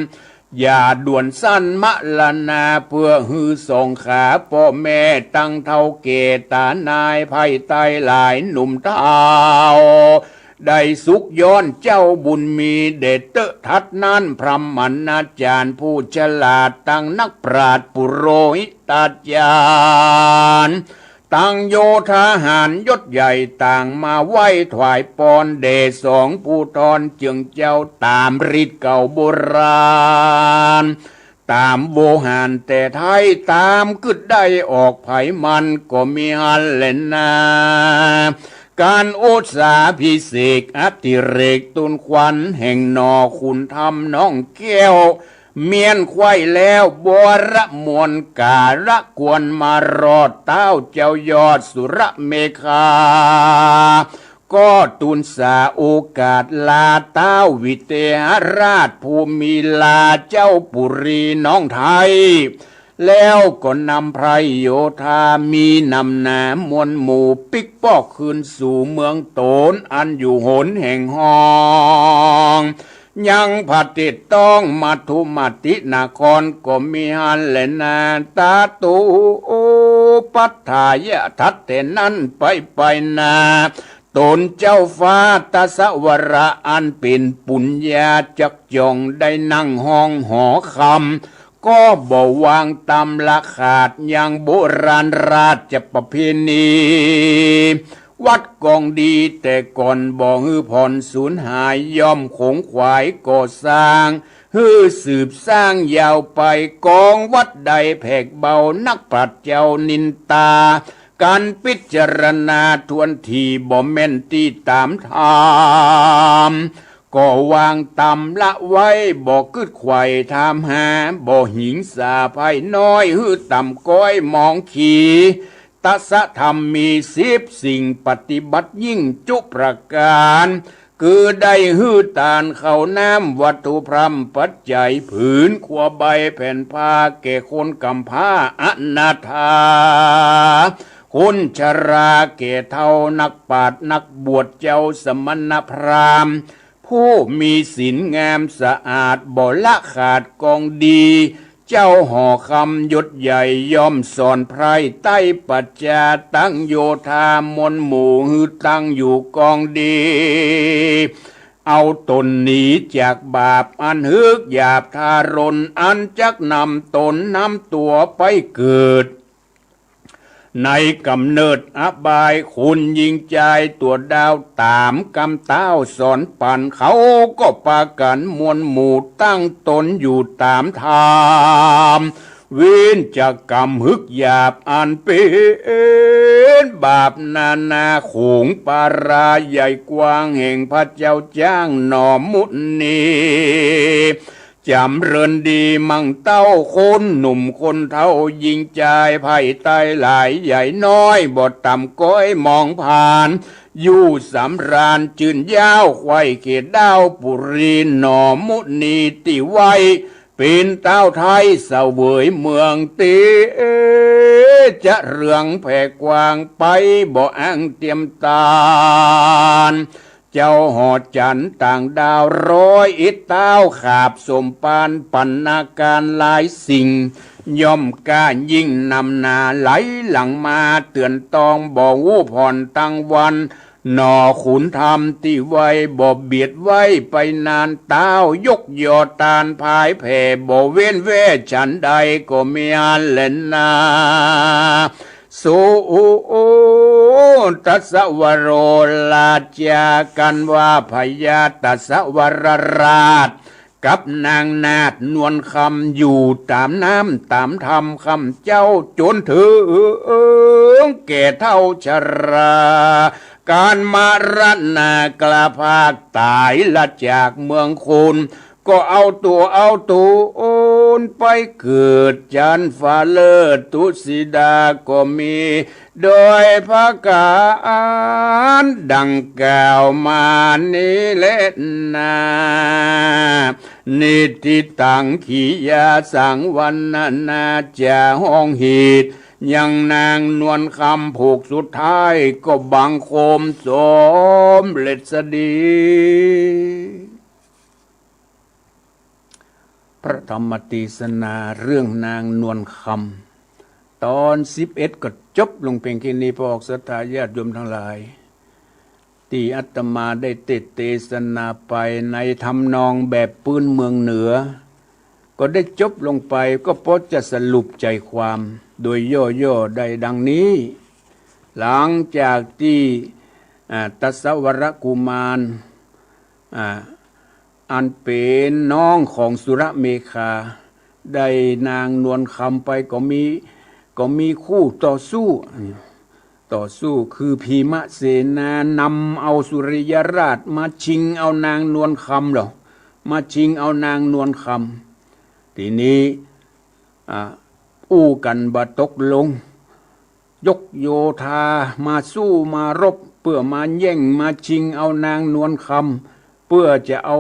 S3: อย่าด่วนสั้นมะละนาเพื่อฮือส่งขาพ่อแม่ตั้งเท่าเกตานายไพ่ไตหลายหนุ่มเท้าได้สุขย้อนเจ้าบุญมีเดชเตทัดนั้นพรหมณาจารย์ผู้ฉลาดตั้งนักปราชญ์ปุโรหิตาจารย์ตั้งโยธาหารยศใหญ่ต่างมาไหว้ถวายปอนเดชสองผู้ทอนจึงเจ้าตามฤทธิ์เก่าโบราณตามโบหารแต่ไทยตามกึดได้ออกไผมันก็มีฮันเลนนาการโอษาพิเศษอติเรกตุนควันแห่งนอคุณธรรมน้องแก้วเมียนควายแล้วบรมวลการะกวนมารอดเต้าเจ้ายอดสุระเมฆาก็ตุนสาโอกาสลาเต้าวิเตหราชภูมิลาเจ้าปุรีน้องไทยแล้วก็นำไพรโยธามีนำนามวลหมู่ปิกปอกคืนสู่เมืองโตนอันอยู่หนแห่งห้องยังผัดติดต้องมัทุมัตินครก็มีฮันเลนาตาตูปัฏฐายะทัตเตนั้นไปนาตนเจ้าฟ้าตาสวระอันเป็นปุญญาจักจองได้นั่งห้องหอคำก็บ่วางตำละขาดอย่างโบราณราชประเพณีวัดกองดีแต่ก่อนบ่ฮือผ่อนสูญหายย่อมคงขวายก่อสร้างฮือสืบสร้างยาวไปกองวัดใดแผกเบานักปราชญ์เจ้านินตาการพิจารณาทวนทีบ่แม่นตีตามธรรม ก็วางต่ำละไว้บ่กึดไข่ทำหาบ่หิงสาภายน้อยฮือต่ำก้อยมองขี่ตัสธรรมมี10 สิ่งปฏิบัติยิ่งจุประการคือได้ฮือตานเข้าน้ำวัตถุพรำปัจจัยผืนขัวใบแผ่นผ้าแก่คนกำพร้าอนาถาคนชราแก่เท่านักปราชญ์นักบวชเจ้าสมณพราหมณ์ผู้มีศีลงามสะอาดบ่ละขาดกองดีเจ้าห่อคำยศใหญ่ย่อมสอนไพรใต้ปัจจาตั้งโยธามนหมู่ฮือตั้งอยู่กองดีเอาตนหนีจากบาปอันฮึกหยาบทารนอันจักนำตนนำตัวไปเกิดในกำเนิดอบายคุณยิงใจตัวดาวตามกำเต้าสอนปั่นเขาก็ปากันมวลหมู่ตั้งตนอยู่ตามธรรมเว้นจากกรรมฮึกหยาบอันเป็นบาปนานาขงปาราใหญ่กว้างแห่งพระเจ้าจ้างหนอมุนีจำเริญดีมั่งเต้าคนหนุ่มคนเท่ายิงใจไผ่ไตหลายใหญ่น้อยบ่ต่ำก้อยมองผ่านอยู่สำราญจืนยาวไข่เขตดาวปุรีหนอมุนีติไวเป็นเต้าไทยเสวยเมืองตีจะเรืองแผ่กว้างไปบ่อ้างเตรียมตานเจ้าหอจันต่างดาวร้อยอิดเต้าขาบสมปานปันนาการหลายสิ่งย่อมกล้ายิ่งนำหนาไหลหลังมาเตือนตองบ่วูผ่อนตั้งวันหนอขุนธรรมที่ไว้บ่เบียดไว้ไปนานเต้ายกยอตานพายแผ่บ่เว้นเวฉันใดก็มีอันเล่นนาสุตัสสวโรลาจากันว่าพญาตัสสวรราชกับนางนาฏนวลคำอยู่ตามน้ำตามธรรมคำเจ้าจนถึงแก่เท่าชราการมารณากลาภาคตายละจากเมืองคุณก็เอาตัวโอนไปเกิดจันฟ้าเลิศตุสิดาก็มีโดยพระการดังกล่าวมานี้แหละนานิติตังขียาสังวันนาจะห้องหีดยังนางนวลคำผูกสุดท้ายก็บังคมสมเล็ดสดีพระธรรมเทศนาเรื่องนางนวลคำตอน11ก็จบลงเพียงแค่นี้พอออกศรัทธาญาติโยมทั้งหลายที่อาตมาได้เทศนาไปในทำนองแบบปืนเมืองเหนือก็ได้จบลงไปก็พอจะสรุปใจความโดยย่อๆได้ดังนี้หลังจากที่ตัสสวรกุมารอันเป็นน้องของสุรเมขาได้นางนวลคำไปก็มีคู่ต่อสู้คือพีมะเสนานำเอาสุริยราชมาชิงเอานางนวลคำหรอมาชิงเอานางนวลคำทีนี้อู้กันบาตกลงยกโยธามาสู้มารบเพื่อมาแย่งมาชิงเอานางนวลคำเพื่อจะเอา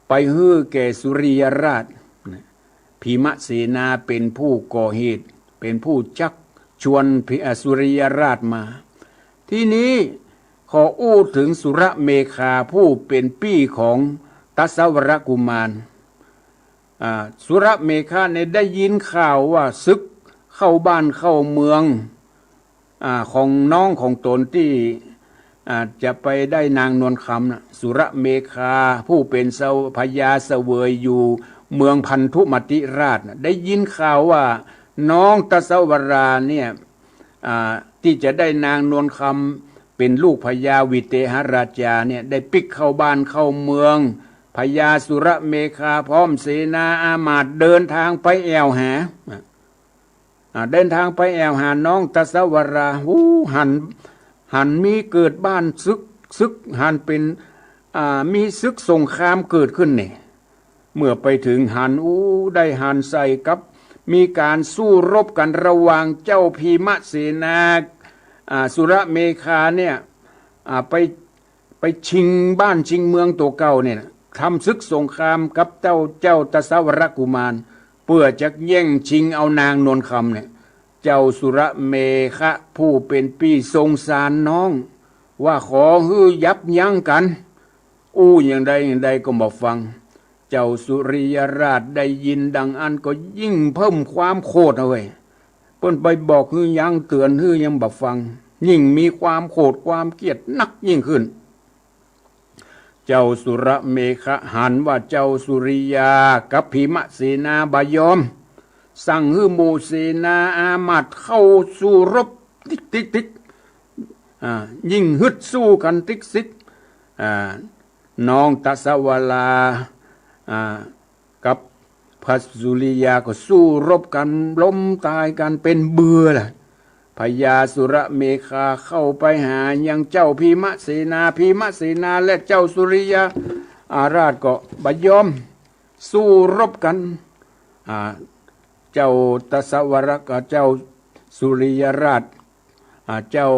S3: ไปฮื้อแก่สุริยราชพีมะเสนาเป็นผู้ก่อเหตุเป็นผู้ชักชวนสุริยราชมาที่นี้ขออู้ถึงสุรเมขาผู้เป็นพี่ของตัสสวรกุมารสุรเมขาเนี่ยได้ยินข่าวว่าศึกเข้าบ้านเข้าเมืองของน้องของตนที่จะไปได้นางนวลคำนะสุรเมขาผู้เป็นพญาเสวยอยู่เมืองพันธุมติราชได้ยินข่าวว่าน้องตัสสวราเนี่ยที่จะได้นางนวลคำเป็นลูกพญาวิเทหราชาเนี่ยได้ปิกเข้าบ้านเข้าเมืองพญาสุรเมขาพร้อมเสนาอามาตย์เดินทางไปแอวหาเดินทางไปแอวหาน้องตัสสวราหันมีเกิดบ้านซึกหันเป็น มีศึกสงครามเกิดขึ้นเนี่ยเมื่อไปถึงหันได้หันใส่กับมีการสู้รบกันระหว่างเจ้าพีมะเสนาสุรเมคาเนี่ยไปชิงบ้านชิงเมืองตัวเก่าเนี่ยทำศึกสงครามกับเจ้าตสาวรกุมารเพื่อจะแย่งชิงเอานางนวลคำเนี่ยเจ้าสุรเมฆะผู้เป็นพี่ทรงสารน้องว่าขอฮือยับยั้งกันอย่างใดก็บอกฟังเจ้าสุริยราชได้ยินดังอันก็ยิ่งเพิ่มความโคตรเอาไว้เพิ่นไปบอกฮือยังเตือนฮือยังบอกฟังยิ่งมีความโกรธความเกลียดนักยิ่งขึ้นเจ้าสุรเมฆะหันว่าเจ้าสุริยากับพีมะเสนาบายอมสั่งฮือหมู่เสนาอามาตย์เข้าสู่รบติ๊กยิ่งฮึดสู้กันติ๊กซิกน้องตสวลากับพระสุริยาก็สู้รบกันล้มตายกันเป็นเบื่อล่ะพญาสุรเมฆาเข้าไปหายังเจ้าพีมะเสนาและเจ้าสุริยาราชก็บยอมสู้รบกันเจ้าตสวรกับเจ้าสุริยราชเจ้า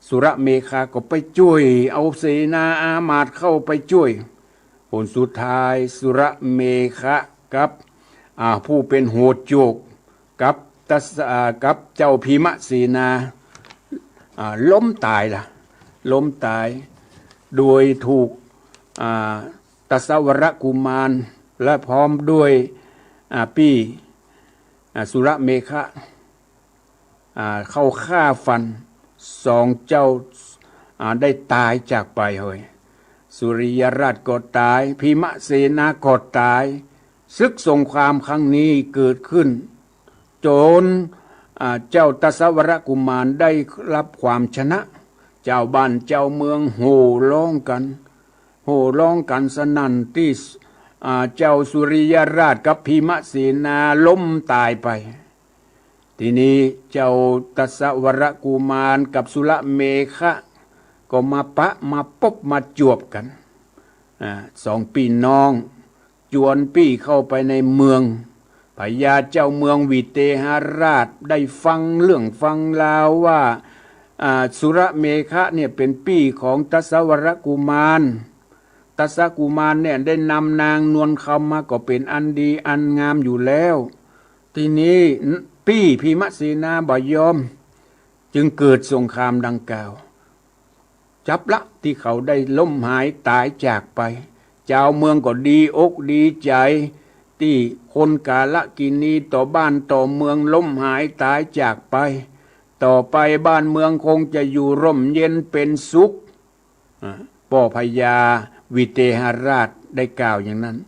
S3: สุรเมฆาก็ไปช่วยเอาเสนาอามาตย์เข้าไปช่วยผลสุดท้ายสุรเมฆะกับผู้เป็นโหดโจกกับเจ้าพีมะเสนาล้มตายโดยถูกตสาวรกุมารและพร้อมด้วยพี่สุรเมฆะเข้าฆ่าฟันสองเจ้าได้ตายจากไปเฮ้ยสุริยราชก็ตายพีมะเสนาก็ตายศึกสงครามครั้งนี้เกิดขึ้นจนเจ้าตสาวรกุมารได้รับความชนะเจ้าบ้านเจ้าเมืองโห่ร้องกันสนั่นที่เจ้าสุริยราชกับพีมะเสนาล้มตายไปทีนี้เจ้าตสาวรกุมารกับสุรเมฆะก็มาพบมาจวบกันสองพี่น้องจวนปี้เข้าไปในเมืองพญาเจ้าเมืองวิเทหราชได้ฟังเรื่องฟังราวว่าสุรเมฆะเนี่ยเป็นพี่ของตสาวรกุมารตสกุมารเนี่ยได้นำนางนวลคำมาก็เป็นอันดีอันงามอยู่แล้วทีนี้พี่พีมะเสนาบ่ยอมจึงเกิดสงครามดังกล่าวจับละที่เขาได้ล้มหายตายจากไปเจ้าเมืองก็ดีอกดีใจที่คนกาลกินีต่อบ้านต่อเมืองล้มหายตายจากไปต่อไปบ้านเมืองคงจะอยู่ร่มเย็นเป็นสุขพ่อพญาวิเทหราชได้กล่าวอย่างนั้น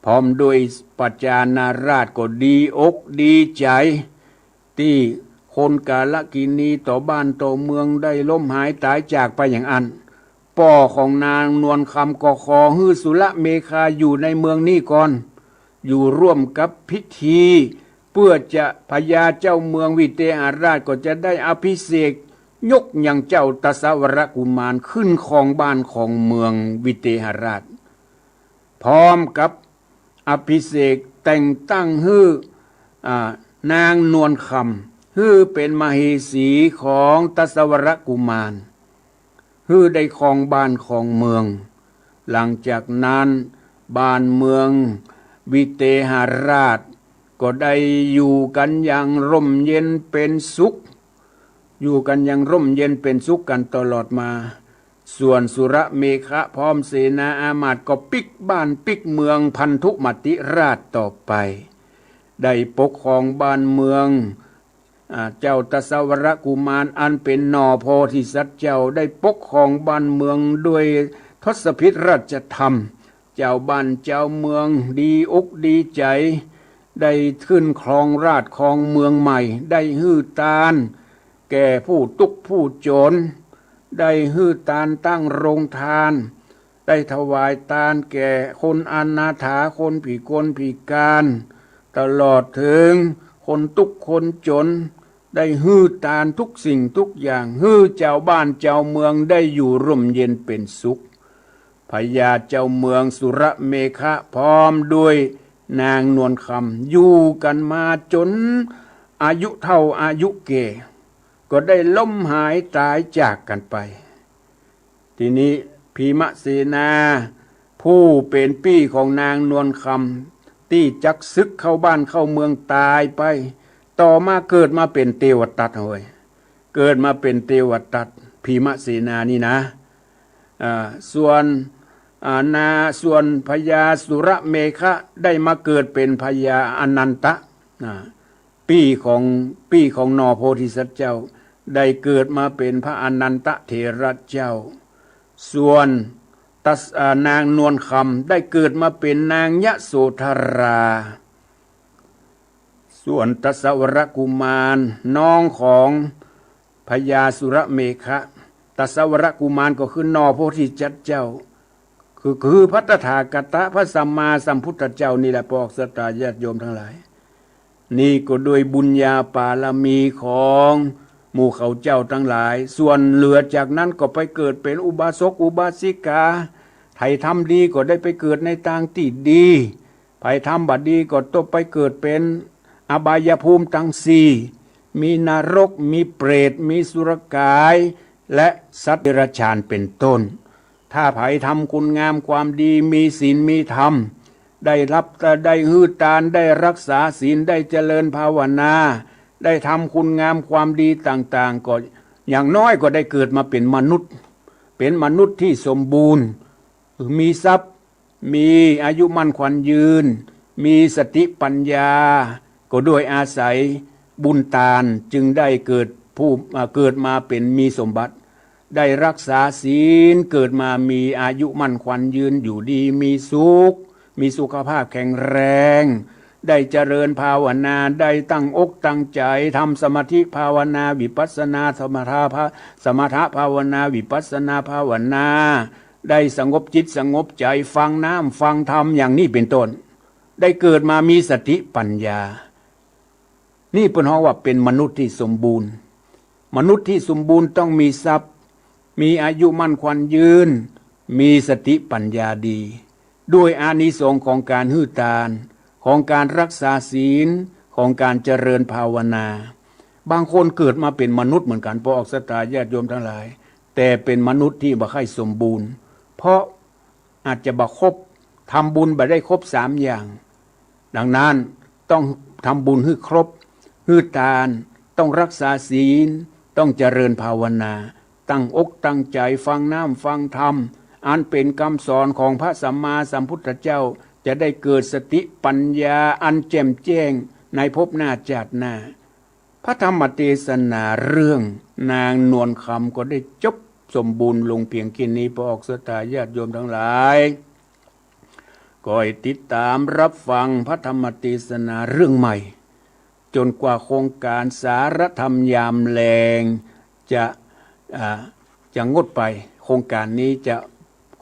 S3: พร้อมด้วยปัจจานาราชก็ดีอกดีใจที่คนกาลกินีต่อบ้านต่อเมืองได้ล้มหายตายจากไปอย่างอันพ่อของนางนวลคำก็ขอฮือสุรเมฆาอยู่ในเมืองนี้ก่อนอยู่ร่วมกับพิธีเพื่อจะพญาเจ้าเมืองวิเทหราชก็จะได้อภิเษกยกอย่างเจ้าตสาวรกุมารขึ้นครองบ้านของเมืองวิเทหราชพร้อมกับอภิเษกแต่งตั้งฮือนางนวลคำฮือเป็นมเหสีของตสาวรกุมารฮือได้ครองบ้านของเมืองหลังจากนั้นบ้านเมืองวิเทหราชก็ได้อยู่กันอย่างร่มเย็นเป็นสุขกันตลอดมาส่วนสุรเมฆะพร้อมเสนาอามาตย์ก็ปิกบ้านปิกเมืองพันธุมติราชต่อไปได้ปกครองบ้านเมืองเจ้าตสาวรกุมารอันเป็นนอโพธิสัตว์เจ้าได้ปกครองบ้านเมืองด้วยทศพิธราชธรรมเจ้าบ้านเจ้าเมืองดีอกดีใจได้ขึ้นครองราชครองเมืองใหม่ได้ฮื้อตานแก่ผู้ทุกข์ผู้จนได้ฮื้อตานตั้งโรงทานได้ถวายทานแก่คนอนาถาคนพิกลพิการตลอดถึงคนทุกข์คนจนได้ฮื้อตานทุกสิ่งทุกอย่างฮื้อเจ้าบ้านเจ้าเมืองได้อยู่ร่มเย็นเป็นสุข พญาเจ้าเมืองสุรเมขะพร้อมด้วยนางนวลคำอยู่กันมาจนอายุเท่าอายุแก่ก็ได้ล้มหายตายจากกันไปทีนี้พีมเสนาผู้เป็นปี้ของนางนวลคำที่จักซึกเข้าบ้านเข้าเมืองตายไปต่อมาเกิดมาเป็นเทวตัตเฮ้ยเกิดมาเป็นเทวตัตพีมเสนานี่นะส่วนพญาสุรเมขะได้มาเกิดเป็นพญาอนันตะปี้ของนอโพธิสัตว์เจ้าได้เกิดมาเป็นพระอนันตเถระเจ้าส่วนนางนวลคำได้เกิดมาเป็นนางยโสธราส่วนตสวรกุมารน้องของพญาสุรเมขะตสวรกุมารก็คือนอโพธิสัตว์เจ้าคือพระตถาคตพระสัมมาสัมพุทธเจ้านี่แหละพวกสัตยาติโยมทั้งหลายนี่ก็โดยบุญญาปารมีของหมู่เขาเจ้าทั้งหลายส่วนเหลือจากนั้นก็ไปเกิดเป็นอุบาสกอุบาสิกาไทยทำดีก็ได้ไปเกิดในทางที่ดีไทยทำบดีก็ต้องไปเกิดเป็นอบายภูมิทั้งสี่มีนรกมีเปรตมีสุรกายและสัตว์เดรัจฉานเป็นต้นถ้าไผทำคุณงามความดีมีศีลมีธรรมได้ฮือตานได้รักษาศีลได้เจริญภาวนาได้ทำคุณงามความดีต่างๆก็อย่างน้อยก็ได้เกิดมาเป็นมนุษย์ที่สมบูรณ์มีทรัพย์มีอายุมั่นขวัญยืนมีสติปัญญาก็ด้วยอาศัยบุญทานจึงได้เกิดมาเป็นมีสมบัติได้รักษาศีลเกิดมามีอายุมั่นขวัญยืนอยู่ดีมีสุขภาพแข็งแรงได้เจริญภาวนาได้ตั้งอกตั้งใจทำสมาธิภาวนาวิปัสสนาสมถะภาวนาวิปัสสนาภาวนาได้สงบจิตสงบใจฟังน้ำฟังธรรมอย่างนี้เป็นต้นได้เกิดมามีสติปัญญานี่เป็นเพราะว่าเป็นมนุษย์ที่สมบูรณ์มนุษย์ที่สมบูรณ์ต้องมีทรัพย์มีอายุมั่นขวัญยืนมีสติปัญญาดีด้วยอานิสงส์ของการหื้อตานของการรักษาศีลของการเจริญภาวนาบางคนเกิดมาเป็นมนุษย์เหมือนกันพอออกสตาญาติโยมทั้งหลายแต่เป็นมนุษย์ที่บ่ค่อยสมบูรณ์เพราะอาจจะบ่ครบทำบุญบ่ได้ครบ3อย่างดังนั้นต้องทำบุญให้ครบหื้อตานต้องรักษาศีลต้องเจริญภาวนาตั้งอกตั้งใจฟังน้ำฟังธรรมอันเป็นคำสอนของพระสัมมาสัมพุทธเจ้าจะได้เกิดสติปัญญาอันแจ่มแจ้งในภพหน้าชาติหน้าพระธรรมเทศนาเรื่องนางนวลคำก็ได้จบสมบูรณ์ลงเพียงแค่นี้พอออกสตาญาติโยมทั้งหลายก็ให้ติดตามรับฟังพระธรรมเทศนาเรื่องใหม่จนกว่าโครงการสารธรรมยามแลงจะงดไปโครงการนี้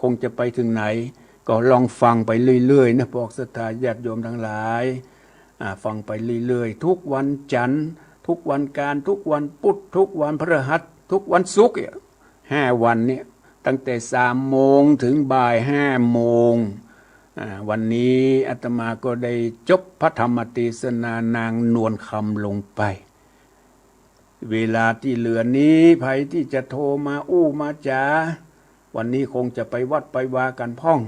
S3: คงจะไปถึงไหนก็ลองฟังไปเรื่อยๆนะพวกศรัทธาญาติโยมทั้งหลายฟังไปเรื่อยๆทุกวันจันทร์ทุกวันการทุกวันพุธทุกวันพฤหัสทุกวันศุกร์5 วันเนี่ยตั้งแต่3 โมงถึงบ่าย 5 โมงวันนี้อาตมาก็ได้จบพระธรรมเทศนานางนวลคำลงไปเวลาที่เหลือนี้ใครที่จะโทรมามาจาวันนี้คงจะไปวัดไปวากันพ่อง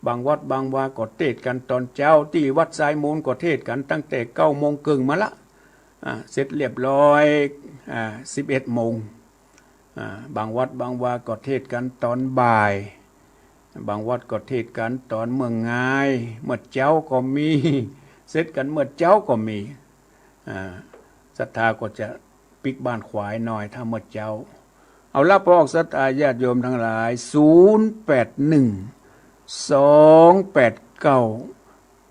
S3: บางวัดบางวาก็เทศกันตอนเช้าที่วัดสายมูลก็เทศกันตั้งแต่9 โมงครึ่งมาละเสร็จเรียบร้อย11 โมงบางวัดบางวาก็เทศกันตอนบ่ายบางวัดก็เทศกันตอนเมื่องายเมื่อเจ้าก็มีเสร็จกันเมื่อเจ้าก็มีศรัทธาก็จะปิกบ้านขวายหน่อยถ้าเมื่อเจ้าเอาละพอออกศรัทธาญาติโยมทั้งหลาย081 289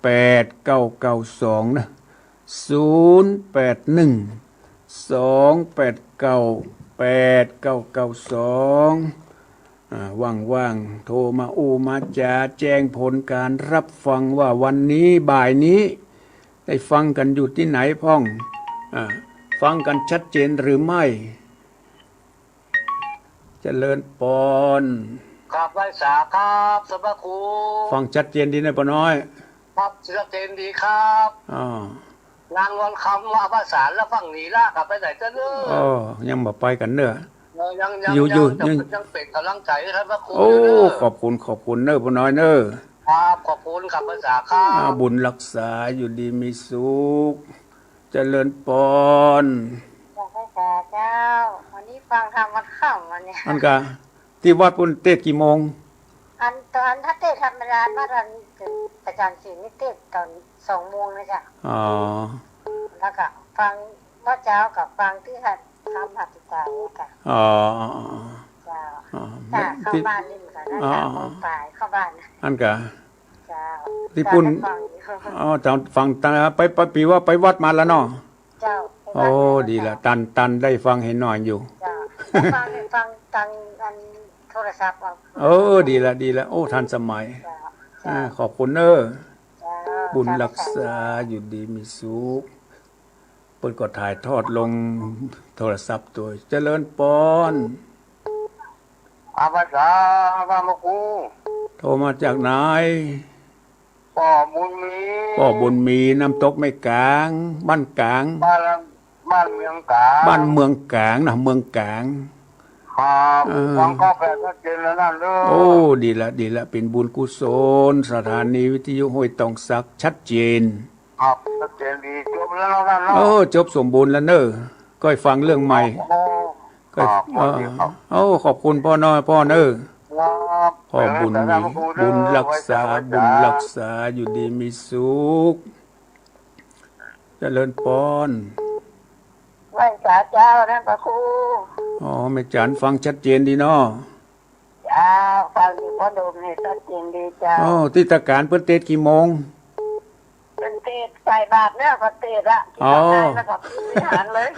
S3: 8992นะ081 289 8992ว่างๆโทรมามาจาแจ้งผลการรับฟังว่าวันนี้บ่ายนี้ได้ฟังกันอยู่ที่ไหนพ่องฟังกันชัดเจนหรือไม่เจริญพร
S4: ครับไว้สาครับสมบัติครู
S2: ฟังชัดเจนดีนะป้าน้อย
S4: ครับชัดเจนดีครับ
S2: อ๋อน
S4: างวันคำว่าภาษาแล้วฟังหนีล่ากลับไปไหนจะเนอ
S2: อ๋อยังบ่ไปกันเนอะ
S4: ยัง
S2: อยู่ยัง
S4: เป็นกำลังใจให้ท่านพระครู
S2: โอ้
S4: อยู่เด้อ
S2: ขอบคุณเนอะป้าน้อยเนอะ
S4: ครับขอบคุณครับภาษาครั
S2: อา
S4: บ
S2: บุญรักษาอยู่ดีมีสุขเจริญปอน
S5: อยากให้แต่เจ้า วันนี้ฟังธรรมวัดค่ำวันเนี้ย
S2: อันกะที่วัดปุ่นเทศกี่โมง
S5: อันตอนถ้าเทศธรรมดาว่ารันถึงอาจารย์ศิลป์นี่เทศตอน2 โมงนะจ๊ะ
S2: อ๋อ
S5: แล้วก็ฟังว่าเจ้ากับฟังที่หัดคำหัตถกายค่ะ
S2: อ๋อ
S5: เจ้า
S2: อ๋อ
S5: ถ้าเข้า
S2: ที่
S5: บ้านนี่เหมือนกันนะจ๊ะโมงปลายเข้าบ้านนะ
S2: อันกะ
S5: เจ้า
S2: ที่ปุ่น
S5: เจ้าได้ฟังอยู่
S2: อ๋อตอนฟังตาไปปีว่าไปวัดมาแล้วเนาะ
S5: เจ้า
S2: โอ้ดีละตันได้ฟังเห็นหน่อยอยู่
S5: เจ้าได้ฟังตังอันโทรศัพท์เอา
S2: เออดีละโอ้ทันสมัย
S5: เจ้า
S2: ขอบคุณเนอะ
S5: เจ้า
S2: บุญรักษาอยู่ดีมีสุขเปิดก็ถ่ายทอดลงโทรศัพท์ตัวเจริญปอน
S4: อาภาษาพระมครู
S2: โทรมาจากไหน
S4: พ่อบุญมี
S2: ก็บุญมีน้ำตกไม่กลาง บ้านกลาง
S4: บ้านเมืองกา
S2: บ้านเมืองกลางนะเมืองกลาง
S4: ครับฟังก็แปลชัดเจนแล้วนั่นเด้อ
S2: โอ้ดีละเป็นบุญกุศลสถานีวิทยุห้วยตองสักชัดเจน
S4: ครับชัดเจนดีจบแล้วนั่นเนาะ
S2: โอ้จบสมบูรณ์แล้วเนอะก็ให้ฟังเรื่องใหม่
S4: โอ้
S2: ก็โอ้ขอบคุณพ่อน้อยพ่อเนอะ
S4: ครับ
S2: พ่อบุญมีบุญรักษาบุญรักษาอยู่ดีมีสุขเจริญปอน
S5: ไหว้สาเจ้านะพระครู
S2: อ๋อแม่จันฟังชัดเจนดีเนาะ
S5: เจ้าฟังอยู่พ่อดมนี่ชัดเจนดีเจ้า
S2: อ๋อที่ตะการเพิ่นเทศกี่โมง
S5: เป็นเทศใส่บาตรเนี่ยก็เทศละที่ทำงานแล้วก็วิหารเลย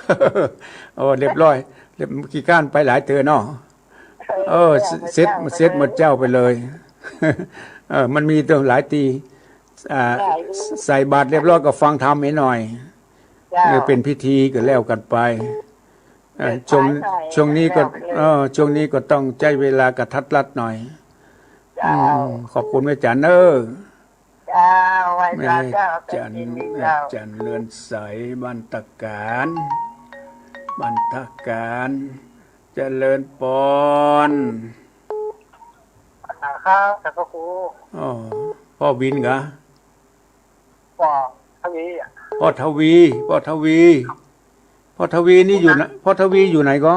S2: โอ้เรียบร้อยเรียบกี่ก้านไปหลายเตือเนาะเซ็ตหมดเจ้าไปเลย มันมีตัวหลายตีใส่บาตรเรียบร้อยก็ฟังธรรมให้หน่อย เป็นพิธีก็แล้วกันไปช่วงนี้ก็ช่วงนี้ก็ต้องใจเวลากระทัดรัดหน่อยขอบคุณแม่จันเนอ
S5: เจ้าไหว้
S2: แม่
S5: สาเจ้า
S2: จัน
S5: เย็นดี
S2: แม่
S5: เจ้า
S2: จันเลือนใสบ้านตะการบ้านตะการเจริญปอน
S4: ครับแต่พระครู
S2: อ๋อพ่อวินกะ
S4: พ่อทวี
S2: พ่อทวีพ่อทวีนี่อยู่นะพ่อทวีอยู่ไหนก็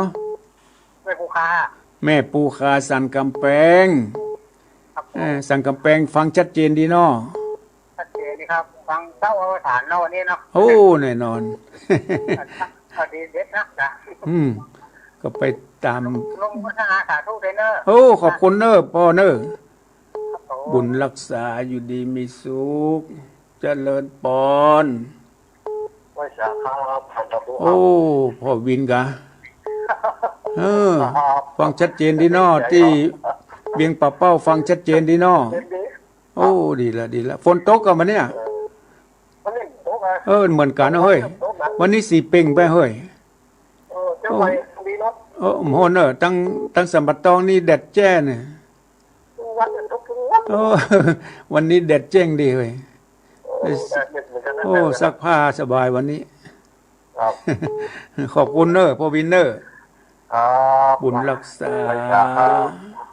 S4: แม่ครูค้า
S2: แม่ปูคาสันกำแพง
S4: ครับ
S2: สันกำแพงฟังชัดเจนดีเนาะ
S4: ชัดเจนดีครับฟังเจ้าอวสานเนาะวันนี้เนาะ
S2: โอ้แน่นอน
S4: พอดีเด็ดนะจ้ะ
S2: ก็ไปตาม
S4: ลงพัฒนาสาธุเทรนเนอร์
S2: โอ้ขอบคุณเนอะพ่อเนอะบุญรักษาอยู่ดีมีสุขเจริญปอน
S4: ไว้สาครับผ่านตะปู
S2: โอ้พ่อวินกะฟังชัดเจนดีเนาะที่เบียงป่าเป้าฟังชัดเจนดีเนาะโอ้ดีละฝนตกกันมาเนี่ย
S4: มันเล่นโต๊ะไง
S2: เหมือนกันนะเฮ้ยวันนี้สีเป่งไปเฮ้ย
S4: เจ้าไปดีรถ
S2: โหเนอะตั้งสัมบัตตองนี่แดดแจ้เนี่ย
S4: วัดทุกวัด
S2: วันนี้แดดแจ้งดีเฮ้ย
S4: เด็ดเหมือนกันนะ
S2: โอ้ซักผ้าสบายวันนี้
S4: ครับ
S2: ขอบคุณเนอะพ่อวินเนอร์
S4: ครับ
S2: บุญรักษา
S4: ไว้สาครั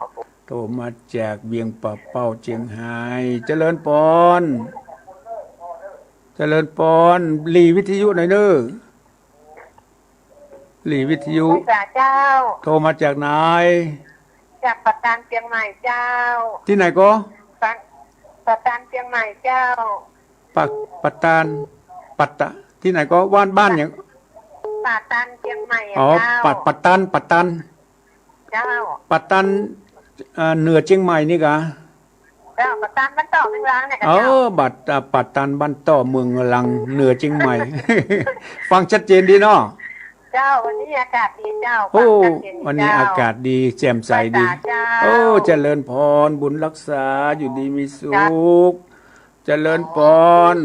S4: บ
S2: โทรมาจากเบียงป่าเป้าเจียงไฮ้เจริญปอน หลีวิทยุหน่อยเนอะหลีวิทยุ
S5: ไหว้สาเจ้า
S2: โทรมาจากไหน
S5: จากปัตตานเชียงใหม่เจ้า
S2: ที่ไหนก็
S5: ปัตตานเชียงใหม่เจ้า
S2: ปัตตานปัตตะที่ไหนก็บ้านอย่าง
S5: ปัตตานเชียงใหม่อะ
S2: อ๋อ
S5: เจ้า
S2: ปัตตัน
S5: เจ้า
S2: เหนือเชียงใหม่นี่กะ
S5: เจ้าปัตตานบ้านต่อเป็นร้างเนี่ยกัน
S2: อ๋อ
S5: เจ้า
S2: ปัตตันบ้านต่อเมืองลังเหนือเชียงใหม่ ฟังชัดเจนดีเนาะ
S5: เจ้าวันนี้อากาศดีเจ้า
S2: โอ้
S5: ฟังชัดเจดี
S2: วันนี้
S5: เจ้
S2: อากาศดีแจ่มใสดี
S5: ไหว้ศาลเจ้า
S2: โอ้เจริญพรบุญรักษาอยู่ดีมีสุขเจริญพร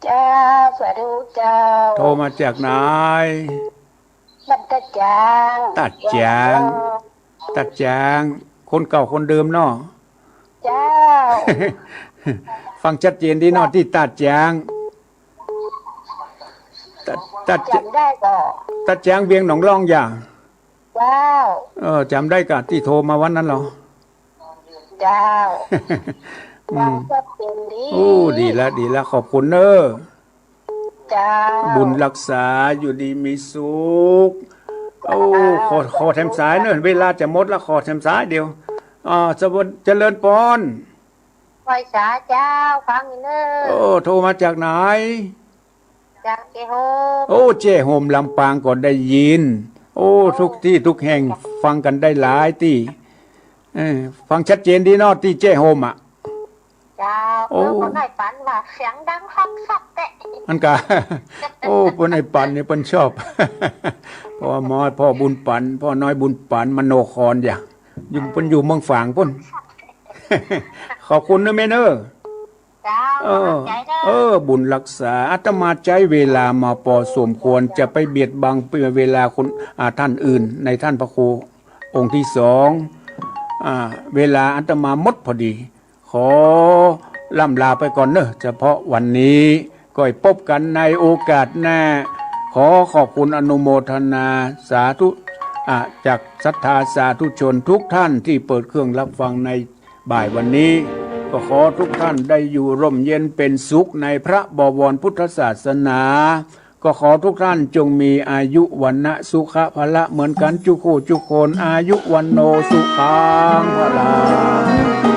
S5: เจ้าสวัสดีเจ้า
S2: โทรมาจากไหน
S5: บัตตาจาง
S2: ตัดจาง ตัดจาง คนเก่าคนเดิมเนาะ
S5: เจ้า
S2: ฟังชัดเจนดีเนาะที่ตาแจงตา
S5: จำได้ก็
S2: ตาแจงเวียงหนองร่องอย่าง
S5: เจ้า
S2: จำได้กะที่โทรมาวันนั้นเหรอ
S5: เจ้าฟังชัดเจนดี
S2: โอ้ดีละขอบคุณเนอะ
S5: เจ้า
S2: บุญรักษาอยู่ดีมีสุขโอ้ขอแถมสายเนอะเวลาจะหมดแล้วขอแถมสายเดียวสวัสดีเจริญปอน
S5: ไว้สาเจ้าฟังอีเนอ
S2: โอ้โทรมาจากไหน
S5: จากเจโฮม
S2: โอ้เจ้โฮมลำปางก็ได้ยิน โอ้ทุกที่ทุกแห่งฟังกันได้หลายที่ฟังชัดเจนดีเนาะที่เจ้โฮมอ่ะ
S5: เจ้า
S2: โอ้
S5: คนไหนฝันว่าเสียงดังฟังสักแต่
S2: มันกะ โอ้เปิ้นไอ้ปันเนี่ยเปิ้นชอบ พ่อหมอพ่อบุญปันพ่อน้อยบุญปันมโนครอย่างอยู่เปิ้นอยู่เมืองฝางพุ่น ขอบคุณนะแม่เนอะ
S5: เจ้า
S2: เออ
S5: ใจเด้อ
S2: บุญรักษาอาตมาใจเวลามาพอสมควรจะไปเบียดบังเวลาคนท่านอื่นในท่านพระครูองค์ที่สองเวลาอาตมาหมดพอดี ขอล่ำลาไปก่อนเนอะเฉพาะวันนี้ก็ให้พบกันในโอกาสหน้าขอขอบคุณอนุโมทนาสาธุจากศรัทธาสาธุชนทุกท่านที่เปิดเครื่องรับฟังในบ่ายวันนี้ก็ขอทุกท่านได้อยู่ร่มเย็นเป็นสุขในพระบวรพุทธศาสนาก็ขอทุกท่านจงมีอายุวันนะสุขภละเหมือนกันจุโคจุโคนอายุวันโนสุขังพลัง